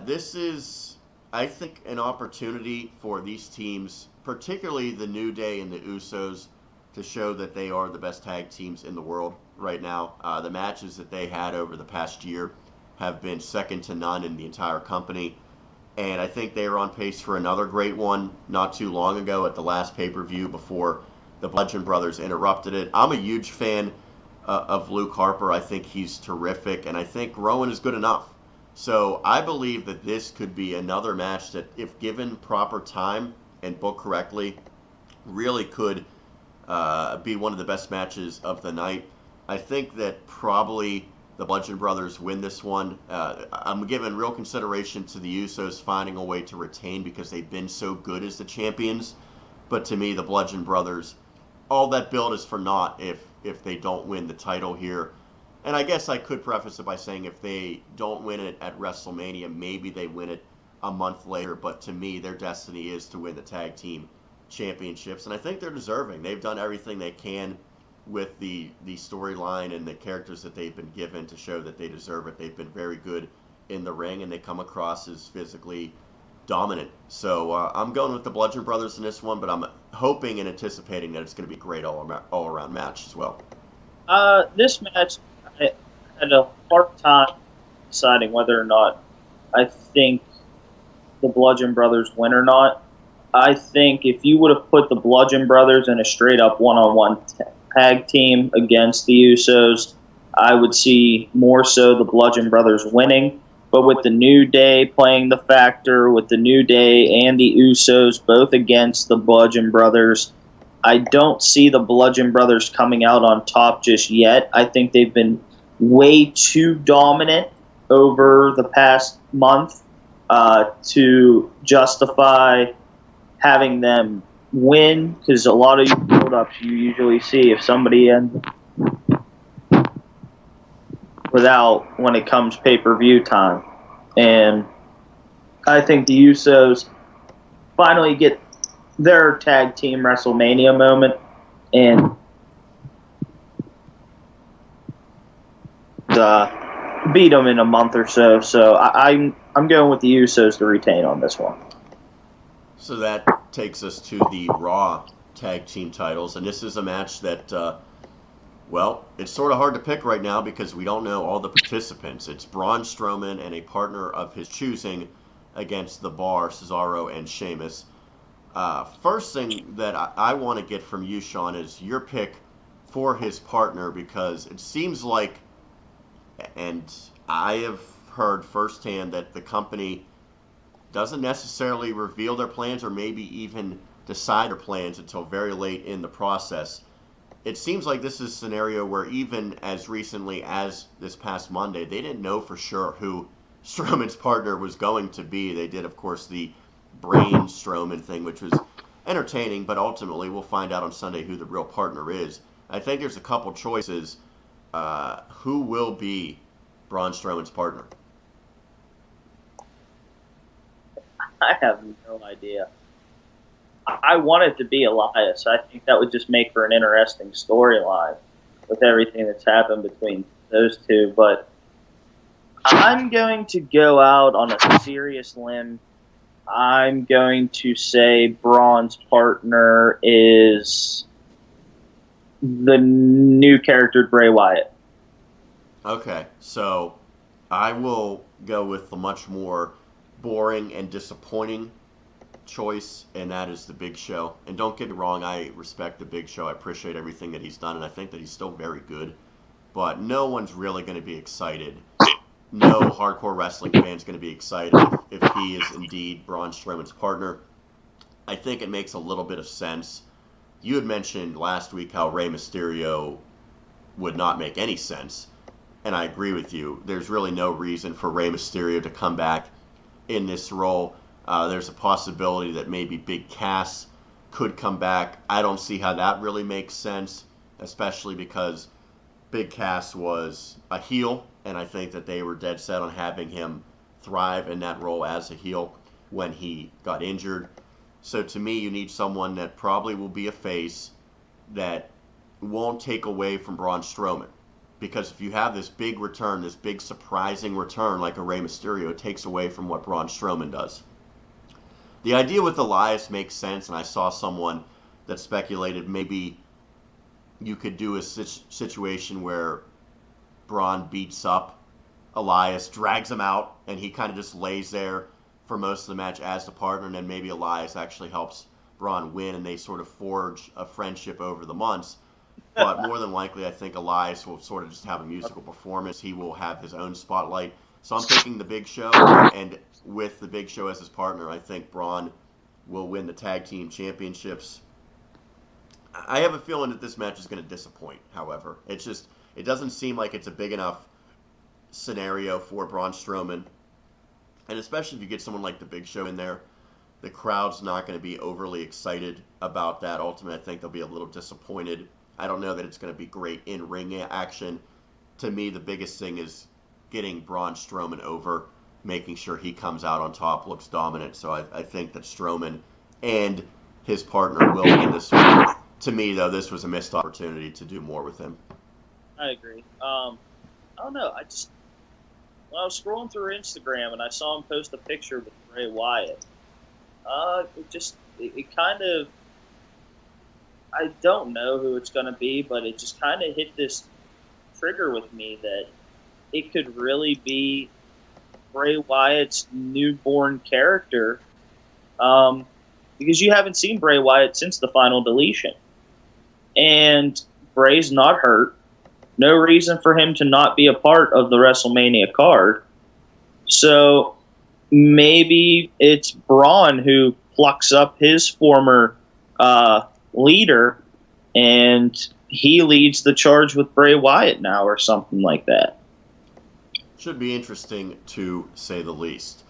This is, I think, an opportunity for these teams, particularly the New Day and the Usos, to show that they are the best tag teams in the world right now. The matches that they had over the past year have been second to none in the entire company. And I think they are on pace for another great one not too long ago at the last pay-per-view before the Bludgeon Brothers interrupted it. I'm a huge fan of Luke Harper. I think he's terrific, and I think Rowan is good enough. So I believe that this could be another match that, if given proper time and booked correctly, really could be one of the best matches of the night. I think that probably the Bludgeon Brothers win this one. I'm giving real consideration to the Usos finding a way to retain because they've been so good as the champions. But to me, the Bludgeon Brothers, all that build is for naught if they don't win the title here. And I guess I could preface it by saying if they don't win it at WrestleMania, maybe they win it a month later. But to me, their destiny is to win the tag team championships. And I think they're deserving. They've done everything they can with the storyline and the characters that they've been given to show that they deserve it. They've been very good in the ring, and they come across as physically dominant. So I'm going with the Bludgeon Brothers in this one, but I'm hoping and anticipating that it's going to be a great all-around match as well. This match, I had a hard time deciding whether or not I think the Bludgeon Brothers win or not. I think if you would have put the Bludgeon Brothers in a straight-up one-on-one tag team against the Usos, I would see more so the Bludgeon Brothers winning. But with the New Day playing the factor, with the New Day and the Usos both against the Bludgeon Brothers, I don't see the Bludgeon Brothers coming out on top just yet. I think they've been way too dominant over the past month to justify having them win, because a lot of build-ups you usually see if somebody ends without when it comes pay-per-view time. And I think the Usos finally get their tag team WrestleMania moment and beat them in a month or so. So I'm going with the Usos to retain on this one. So that takes us to the Raw tag team titles, and this is a match that, well, it's sort of hard to pick right now because we don't know all the participants. It's Braun Strowman and a partner of his choosing against The Bar, Cesaro, and Sheamus. First thing that I want to get from you, Sean, is your pick for his partner, because it seems like, and I have heard firsthand, that the company doesn't necessarily reveal their plans or maybe even decide their plans until very late in the process. It seems like this is a scenario where even as recently as this past Monday, they didn't know for sure who Strowman's partner was going to be. They did, of course, the Braun Strowman thing, which was entertaining, but ultimately we'll find out on Sunday who the real partner is. I think there's a couple choices. Who will be Braun Strowman's partner? I have no idea. I want it to be Elias. I think that would just make for an interesting storyline with everything that's happened between those two. But I'm going to go out on a serious limb. I'm going to say Braun's partner is the new character Bray Wyatt. Okay, so I will go with the much more boring and disappointing choice, and that is the Big Show. And don't get me wrong, I respect the Big Show. I appreciate everything that he's done, and I think that he's still very good. But no one's really going to be excited. No hardcore wrestling fan's going to be excited if he is indeed Braun Strowman's partner. I think it makes a little bit of sense. You had mentioned last week how Rey Mysterio would not make any sense, and I agree with you. There's really no reason for Rey Mysterio to come back in this role. There's a possibility that maybe Big Cass could come back. I don't see how that really makes sense, especially because Big Cass was a heel, and I think that they were dead set on having him thrive in that role as a heel when he got injured. So to me, you need someone that probably will be a face that won't take away from Braun Strowman. Because if you have this big return, this big surprising return like a Rey Mysterio, it takes away from what Braun Strowman does. The idea with Elias makes sense, and I saw someone that speculated maybe you could do a situation where Braun beats up Elias, drags him out, and he kind of just lays there for most of the match as the partner, and then maybe Elias actually helps Braun win, and they sort of forge a friendship over the months. But more than likely, I think Elias will sort of just have a musical performance. He will have his own spotlight. So I'm picking the Big Show, and with the Big Show as his partner, I think Braun will win the tag team championships. I have a feeling that this match is going to disappoint, however. It doesn't seem like it's a big enough scenario for Braun Strowman. And especially if you get someone like the Big Show in there, the crowd's not going to be overly excited about that. Ultimately, I think they'll be a little disappointed. I don't know that it's going to be great in-ring action. To me, the biggest thing is getting Braun Strowman over, making sure he comes out on top, looks dominant. So I think that Strowman and his partner will win this one. To me, though, this was a missed opportunity to do more with him. I agree. I don't know. When I was scrolling through Instagram and I saw him post a picture with Bray Wyatt, it kind of, I don't know who it's going to be, but it just kind of hit this trigger with me that it could really be Bray Wyatt's newborn character, because you haven't seen Bray Wyatt since the final deletion. And Bray's not hurt. No reason for him to not be a part of the WrestleMania card. So maybe it's Braun who plucks up his former leader and he leads the charge with Bray Wyatt now or something like that. Should be interesting to say the least.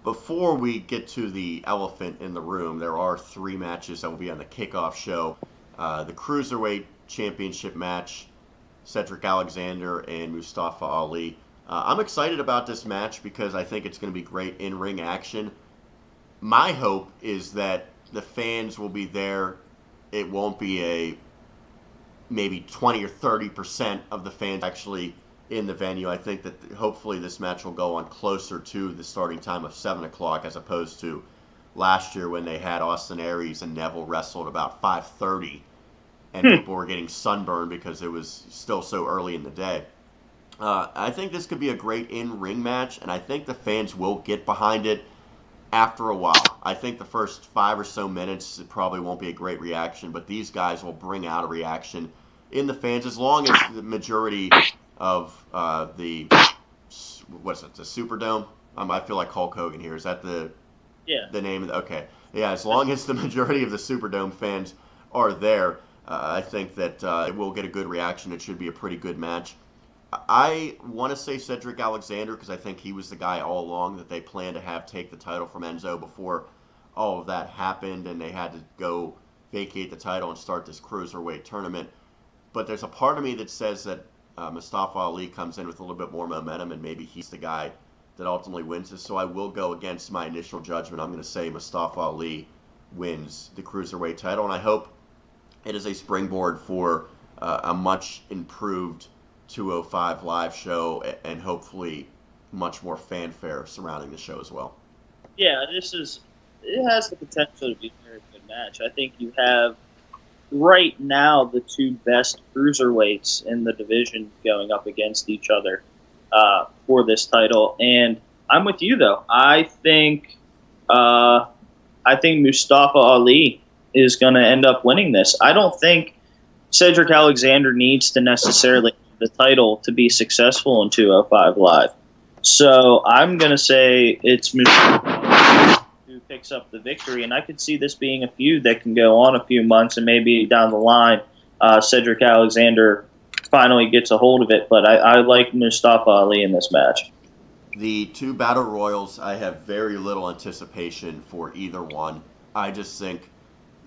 Before we get to the elephant in the room, there are 3 matches that will be on the kickoff show. The Cruiserweight Championship match, Cedric Alexander and Mustafa Ali. I'm excited about this match because I think it's going to be great in-ring action. My hope is that the fans will be there. It won't be maybe 20 or 30% of the fans actually in the venue. I think that hopefully this match will go on closer to the starting time of 7 o'clock as opposed to last year when they had Austin Aries and Neville wrestled about 5:30 and people were getting sunburned because it was still so early in the day. I think this could be a great in-ring match, and I think the fans will get behind it after a while. I think the first 5 or so minutes it probably won't be a great reaction, but these guys will bring out a reaction in the fans as long as the majority of the Superdome? I feel like Hulk Hogan here. Is that the name of okay. Yeah, as long as the majority of the Superdome fans are there, I think that it will get a good reaction. It should be a pretty good match. I want to say Cedric Alexander because I think he was the guy all along that they planned to have take the title from Enzo before all of that happened and they had to go vacate the title and start this Cruiserweight tournament. But there's a part of me that says that Mustafa Ali comes in with a little bit more momentum and maybe he's the guy that ultimately wins this. So I will go against my initial judgment. I'm going to say Mustafa Ali wins the Cruiserweight title, and I hope it is a springboard for a much improved 205 live show and hopefully much more fanfare surrounding the show as well. Yeah, it has the potential to be a very good match. I think you have right now the 2 best cruiserweights in the division going up against each other for this title, and I'm with you though. I think Mustafa Ali is going to end up winning this. I don't think Cedric Alexander needs to necessarily win the title to be successful in 205 Live. So I'm going to say it's Mustafa Ali who picks up the victory, and I could see this being a feud that can go on a few months, and maybe down the line Cedric Alexander finally gets a hold of it. But I like Mustafa Ali in this match. The 2 Battle Royals, I have very little anticipation for either one. I just think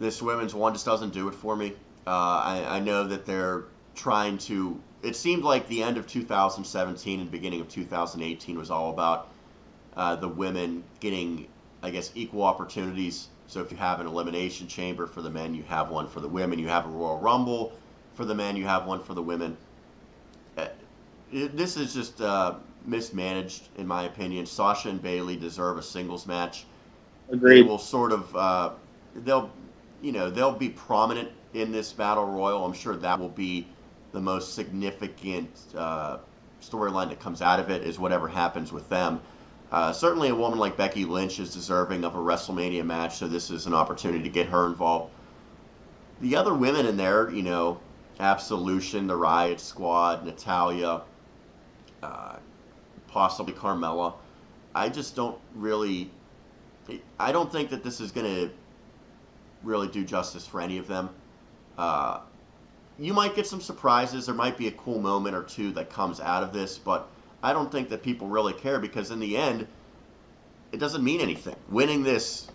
this women's one just doesn't do it for me. I know that they're trying to. It seemed like the end of 2017 and beginning of 2018 was all about the women getting, I guess, equal opportunities. So if you have an elimination chamber for the men, you have one for the women. You have a Royal Rumble for the men, you have one for the women. This is just mismanaged, in my opinion. Sasha and Bayley deserve a singles match. They Agreed. will sort of, they'll be prominent in this battle royal. I'm sure that will be the most significant storyline that comes out of it, is whatever happens with them. Certainly a woman like Becky Lynch is deserving of a WrestleMania match, so this is an opportunity to get her involved. The other women in there, Absolution, the Riot Squad, Natalya, possibly Carmella. I just don't really. I don't think that this is going to really do justice for any of them. You might get some surprises. There might be a cool moment or two that comes out of this, but I don't think that people really care, because in the end, it doesn't mean anything. Winning this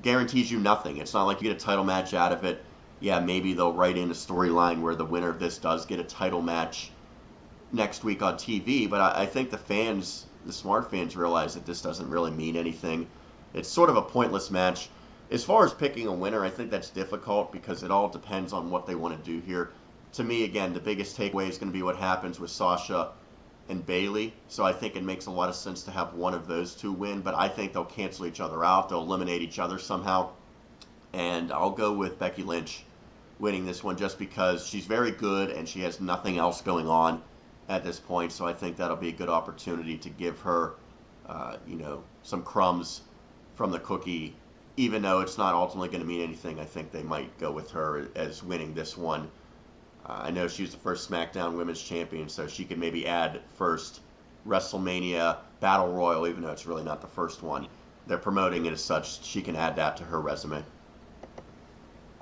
guarantees you nothing. It's not like you get a title match out of it. Yeah, maybe they'll write in a storyline where the winner of this does get a title match next week on TV, but I think the fans, the smart fans, realize that this doesn't really mean anything. It's sort of a pointless match. As far as picking a winner, I think that's difficult because it all depends on what they want to do here. To me, again, the biggest takeaway is going to be what happens with Sasha and Bayley. So I think it makes a lot of sense to have one of those two win, but I think they'll cancel each other out. They'll eliminate each other somehow. And I'll go with Becky Lynch winning this one just because she's very good and she has nothing else going on at this point. So I think that'll be a good opportunity to give her, some crumbs from the cookie. Even though it's not ultimately going to mean anything, I think they might go with her as winning this one. I know she's the first SmackDown Women's Champion, so she could maybe add first WrestleMania Battle Royal, even though it's really not the first one. They're promoting it as such. She can add that to her resume.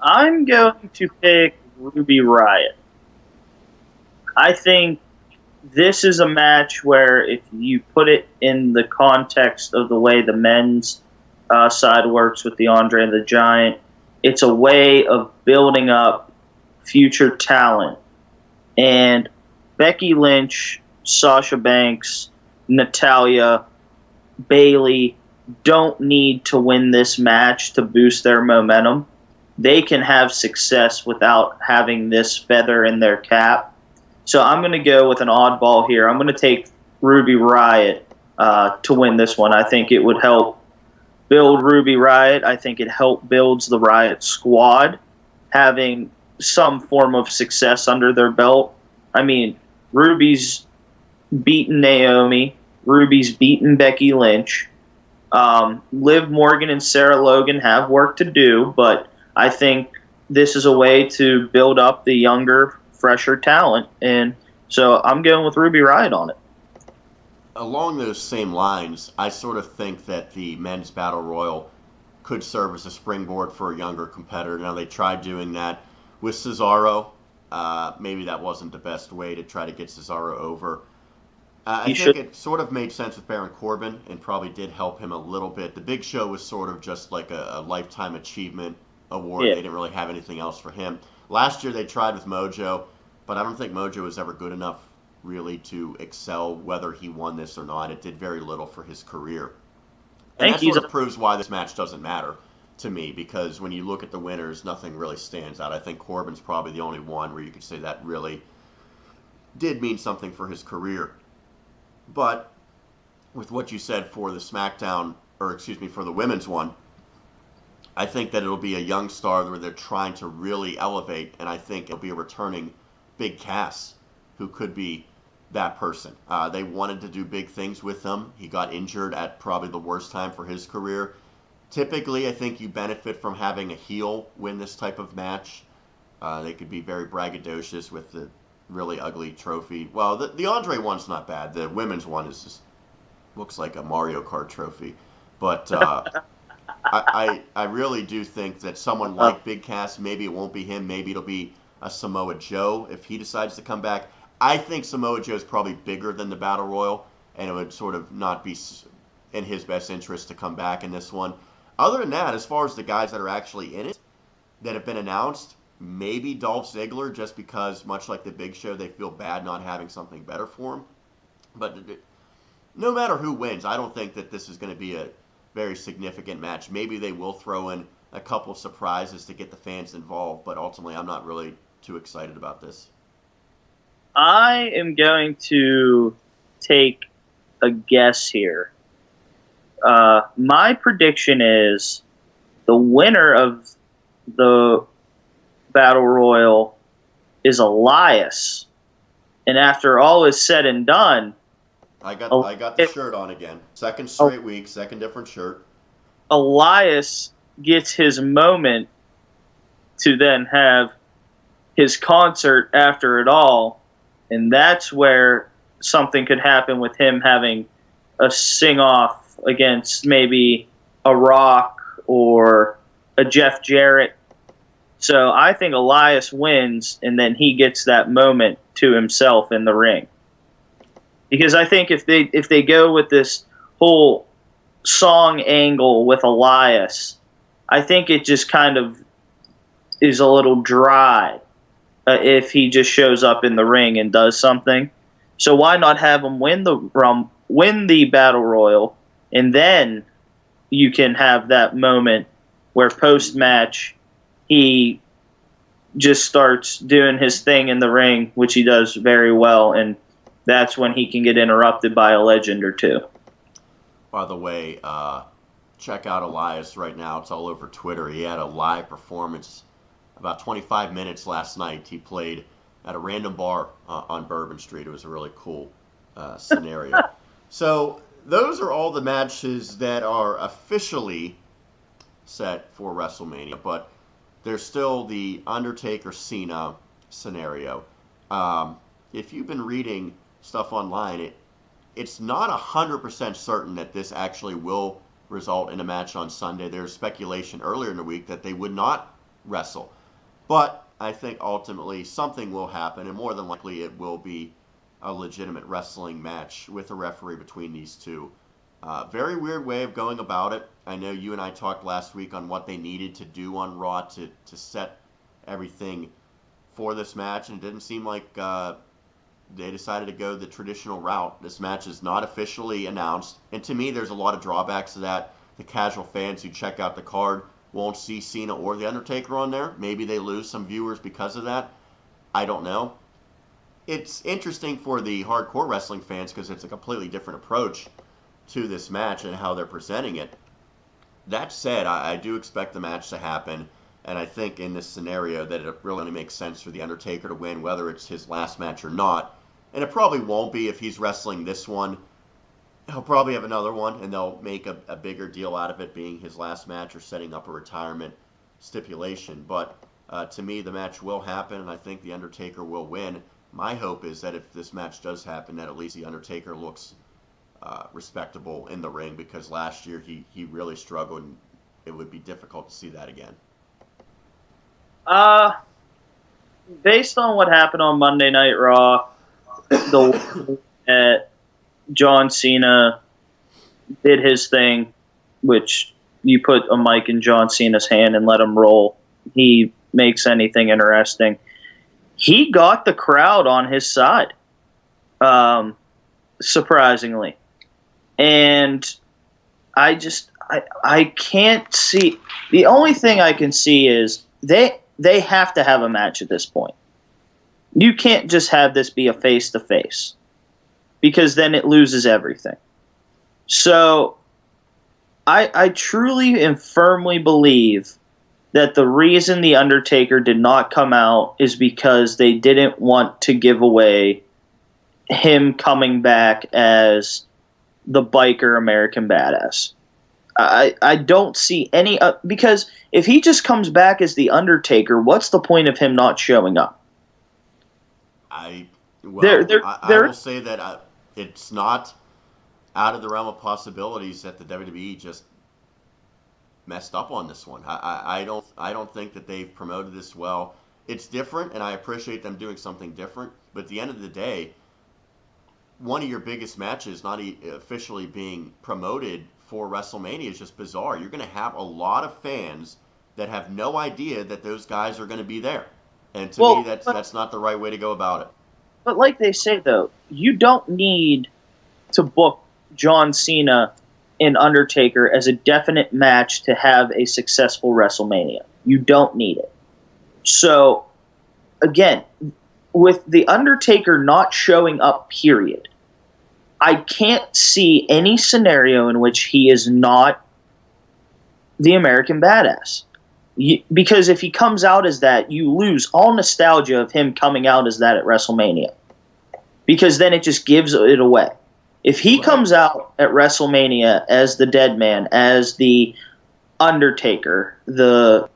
I'm going to pick Ruby Riott. I think this is a match where if you put it in the context of the way the men's side works with the Andre the Giant, it's a way of building up future talent. And Becky Lynch, Sasha Banks, Natalya, Bayley don't need to win this match to boost their momentum. They can have success without having this feather in their cap. So I'm going to go with an oddball here. I'm going to take Ruby Riott to win this one. I think it would help build Ruby Riott. I think it builds the Riott Squad having some form of success under their belt. I mean, Ruby's beaten Naomi. Ruby's beaten Becky Lynch. Liv Morgan and Sarah Logan have work to do, but I think this is a way to build up the younger, fresher talent. And so I'm going with Ruby Riott on it. Along those same lines, I sort of think that the men's battle royal could serve as a springboard for a younger competitor. Now, they tried doing that with Cesaro. Maybe that wasn't the best way to try to get Cesaro over. I think it sort of made sense with Baron Corbin and probably did help him a little bit. The Big Show was sort of just like a lifetime achievement award. Yeah. They didn't really have anything else for him. Last year they tried with Mojo, but I don't think Mojo was ever good enough really to excel whether he won this or not. It did very little for his career. And that sort of proves why this match doesn't matter to me, because when you look at the winners, nothing really stands out. I think Corbin's probably the only one where you could say that really did mean something for his career. But with what you said for the SmackDown, for the women's one, I think that it'll be a young star where they're trying to really elevate, and I think it'll be a returning Big Cass who could be that person. They wanted to do big things with him. He got injured at probably the worst time for his career. Typically, I think you benefit from having a heel win this type of match. They could be very braggadocious with the really ugly trophy. Well, the Andre one's not bad. The women's one is just looks like a Mario Kart trophy. But I really do think that someone like Big Cass, maybe it won't be him, maybe it'll be a Samoa Joe if he decides to come back. I think Samoa Joe is probably bigger than the Battle Royal, and it would sort of not be in his best interest to come back in this one. Other than that, as far as the guys that are actually in it, that have been announced, maybe Dolph Ziggler, just because, much like the Big Show, they feel bad not having something better for him. But no matter who wins, I don't think that this is going to be a very significant match. Maybe they will throw in a couple of surprises to get the fans involved, but ultimately I'm not really too excited about this. I am going to take a guess here. My prediction is the winner of the Battle Royal is Elias. And after all is said and done, I got the shirt on again. Second straight week, second different shirt. Elias gets his moment to then have his concert after it all, and that's where something could happen with him having a sing-off against maybe a Rock or a Jeff Jarrett. So I think Elias wins, and then he gets that moment to himself in the ring. Because I think if they go with this whole song angle with Elias, I think it just kind of is a little dry if he just shows up in the ring and does something. So why not have him win the Battle Royal, and then you can have that moment where post-match he just starts doing his thing in the ring, which he does very well, and that's when he can get interrupted by a legend or two. By the way, check out Elias right now. It's all over Twitter. He had a live performance about 25 minutes last night. He played at a random bar on Bourbon Street. It was a really cool scenario. So those are all the matches that are officially set for WrestleMania, but there's still the Undertaker-Cena scenario. If you've been reading stuff online, it's not 100% certain that this actually will result in a match on Sunday. There's speculation earlier in the week that they would not wrestle. But I think ultimately something will happen, and more than likely it will be a legitimate wrestling match with a referee between these two. Very weird way of going about it. I know you and I talked last week on what they needed to do on Raw to set everything for this match, and it didn't seem like they decided to go the traditional route. This match is not officially announced, and to me there's a lot of drawbacks to that. The casual fans who check out the card won't see Cena or The Undertaker on there. Maybe they lose some viewers because of that. I don't know. It's interesting for the hardcore wrestling fans because it's a completely different approach to this match and how they're presenting it. That said, I do expect the match to happen, and I think in this scenario that it really only makes sense for The Undertaker to win, whether it's his last match or not. And it probably won't be if he's wrestling this one. He'll probably have another one, and they'll make a bigger deal out of it being his last match or setting up a retirement stipulation. But to me, the match will happen, and I think The Undertaker will win. My hope is that if this match does happen, that at least The Undertaker looks respectable in the ring, because last year he really struggled, and it would be difficult to see that again. Based on what happened on Monday Night Raw, the John Cena did his thing, which you put a mic in John Cena's hand and let him roll. He makes anything interesting. He got the crowd on his side, surprisingly. And I can't see. The only thing I can see is they have to have a match at this point. You can't just have this be a face-to-face, because then it loses everything. So I truly and firmly believe that the reason The Undertaker did not come out is because they didn't want to give away him coming back as the biker American Badass. I don't see any... because if he just comes back as The Undertaker, what's the point of him not showing up? I will say that it's not out of the realm of possibilities that the WWE just messed up on this one. I don't think that they've promoted this well. It's different, and I appreciate them doing something different. But at the end of the day, one of your biggest matches not officially being promoted for WrestleMania is just bizarre. You're going to have a lot of fans that have no idea that those guys are going to be there. And to me, Well, that's not the right way to go about it. but like they say, though, you don't need to book John Cena and Undertaker as a definite match to have a successful WrestleMania. You don't need it. So, again, with The Undertaker not showing up, period, I can't see any scenario in which he is not the American Badass. Because if he comes out as that, you lose all nostalgia of him coming out as that at WrestleMania. Because then it just gives it away. If he comes out at WrestleMania as the Dead Man, as the Undertaker, the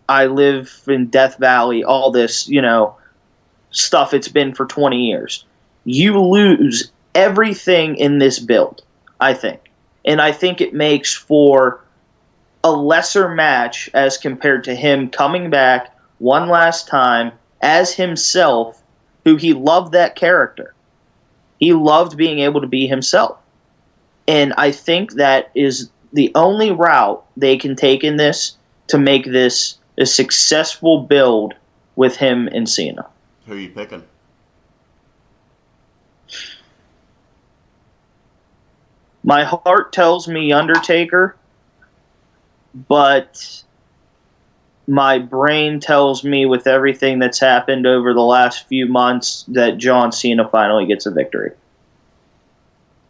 I live in Death Valley, all this, stuff it's been for 20 years, you lose everything in this build, I think. And I think it makes for a lesser match as compared to him coming back one last time as himself, who he loved that character. He loved being able to be himself. And I think that is the only route they can take in this to make this a successful build with him and Cena. Who are you picking? My heart tells me Undertaker, but my brain tells me with everything that's happened over the last few months that John Cena finally gets a victory.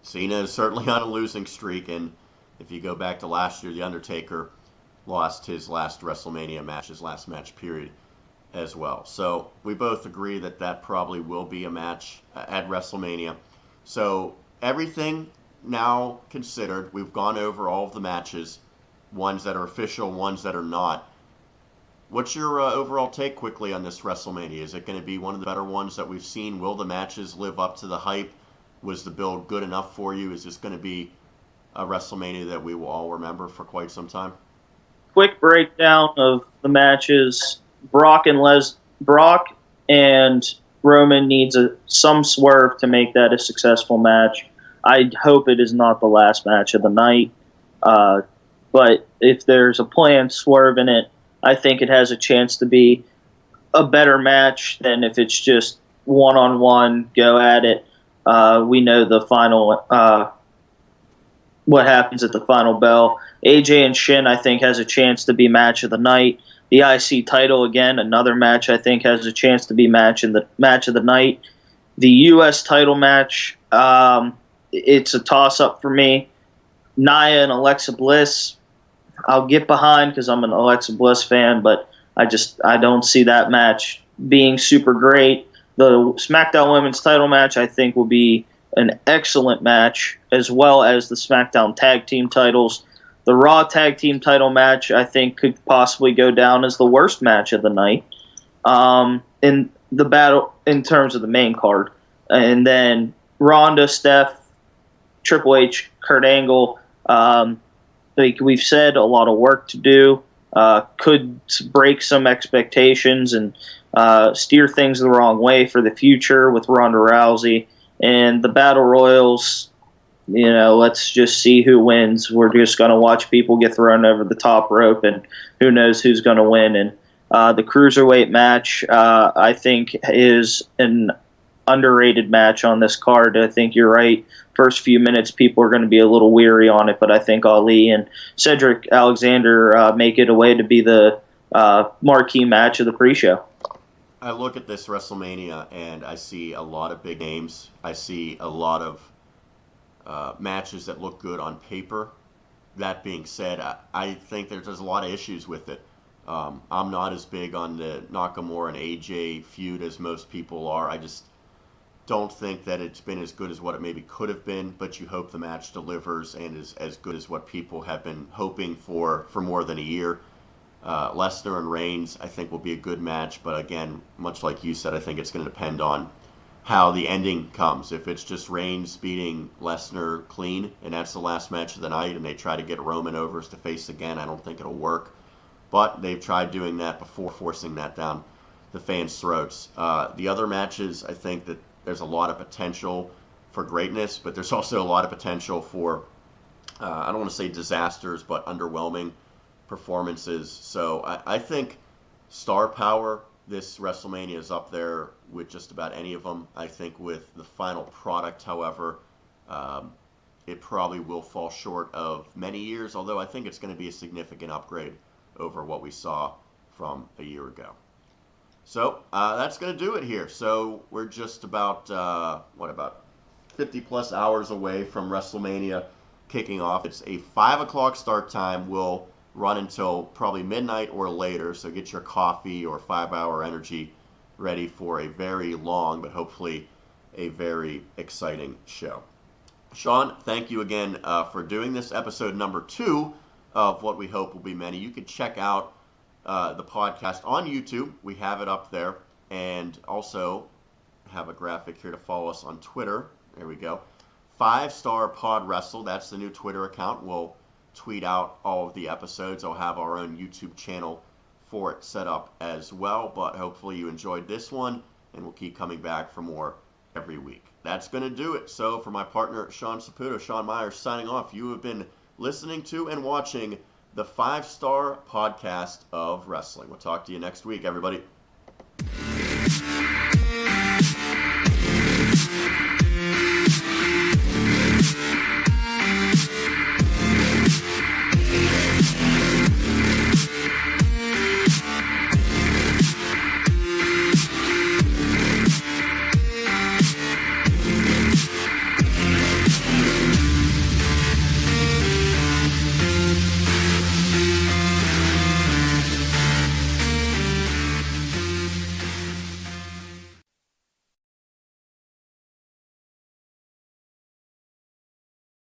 Cena is certainly on a losing streak, and if you go back to last year, The Undertaker lost his last WrestleMania match, his last match period as well. So we both agree that that probably will be a match at WrestleMania. So everything now considered, we've gone over all of the matches, ones that are official, ones that are not. What's your overall take quickly on this WrestleMania? Is it going to be one of the better ones that we've seen? Will the matches live up to the hype? Was the build good enough for you? Is this going to be a WrestleMania that we will all remember for quite some time? Quick breakdown of the matches. Brock and Roman needs some swerve to make that a successful match. I hope it is not the last match of the night. But if there's a planned swerve in it, I think it has a chance to be a better match than if it's just one-on-one, go at it. We know the final, what happens at the final bell. AJ and Shin, I think, has a chance to be match of the night. The IC title, again, another match I think has a chance to be match of the night. The U.S. title match, it's a toss-up for me. Nia and Alexa Bliss, I'll get behind because I'm an Alexa Bliss fan, but I don't see that match being super great. The SmackDown Women's title match, I think, will be an excellent match, as well as the SmackDown Tag Team titles. The Raw Tag Team title match, I think, could possibly go down as the worst match of the night in the battle in terms of the main card. And then Ronda, Steph, Triple H, Kurt Angle, like we've said, a lot of work to do. Could break some expectations and steer things the wrong way for the future with Ronda Rousey. And the Battle Royals, let's just see who wins. We're just going to watch people get thrown over the top rope, and who knows who's going to win. And the Cruiserweight match, I think, is an underrated match on this card. I think you're right. First few minutes, people are going to be a little weary on it, but I think Ali and Cedric Alexander make it a way to be the marquee match of the pre-show. I look at this WrestleMania and I see a lot of big names. I see a lot of matches that look good on paper. That being said, I think there's a lot of issues with it. I'm not as big on the Nakamura and AJ feud as most people are. I just don't think that it's been as good as what it maybe could have been, but you hope the match delivers and is as good as what people have been hoping for more than a year. Lesnar and Reigns, I think, will be a good match, but again, much like you said, I think it's going to depend on how the ending comes. If it's just Reigns beating Lesnar clean, and that's the last match of the night, and they try to get Roman over as to face again, I don't think it'll work. But they've tried doing that before, forcing that down the fans' throats. The other matches, I think that there's a lot of potential for greatness, but there's also a lot of potential for, I don't want to say disasters, but underwhelming performances. So I think star power, this WrestleMania is up there with just about any of them. I think with the final product, however, it probably will fall short of many years, although I think it's going to be a significant upgrade over what we saw from a year ago. So that's going to do it here. So we're just about, about 50 plus hours away from WrestleMania kicking off. It's a 5 o'clock start time. We'll run until probably midnight or later, so get your coffee or 5-hour energy ready for a very long, but hopefully a very exciting show. Sean, thank you again for doing this episode number 2 of what we hope will be many. You can check out the podcast on YouTube. We have it up there, and also have a graphic here to follow us on Twitter. There we go. 5-Star Pod Wrestle. That's the new Twitter account. We'll tweet out all of the episodes. I'll have our own YouTube channel for it set up as well. But hopefully you enjoyed this one, and we'll keep coming back for more every week. That's going to do it. So for my partner, Sean Saputo, Sean Meyers signing off. You have been listening to and watching the 5-Star Podcast of Wrestling. We'll talk to you next week, everybody.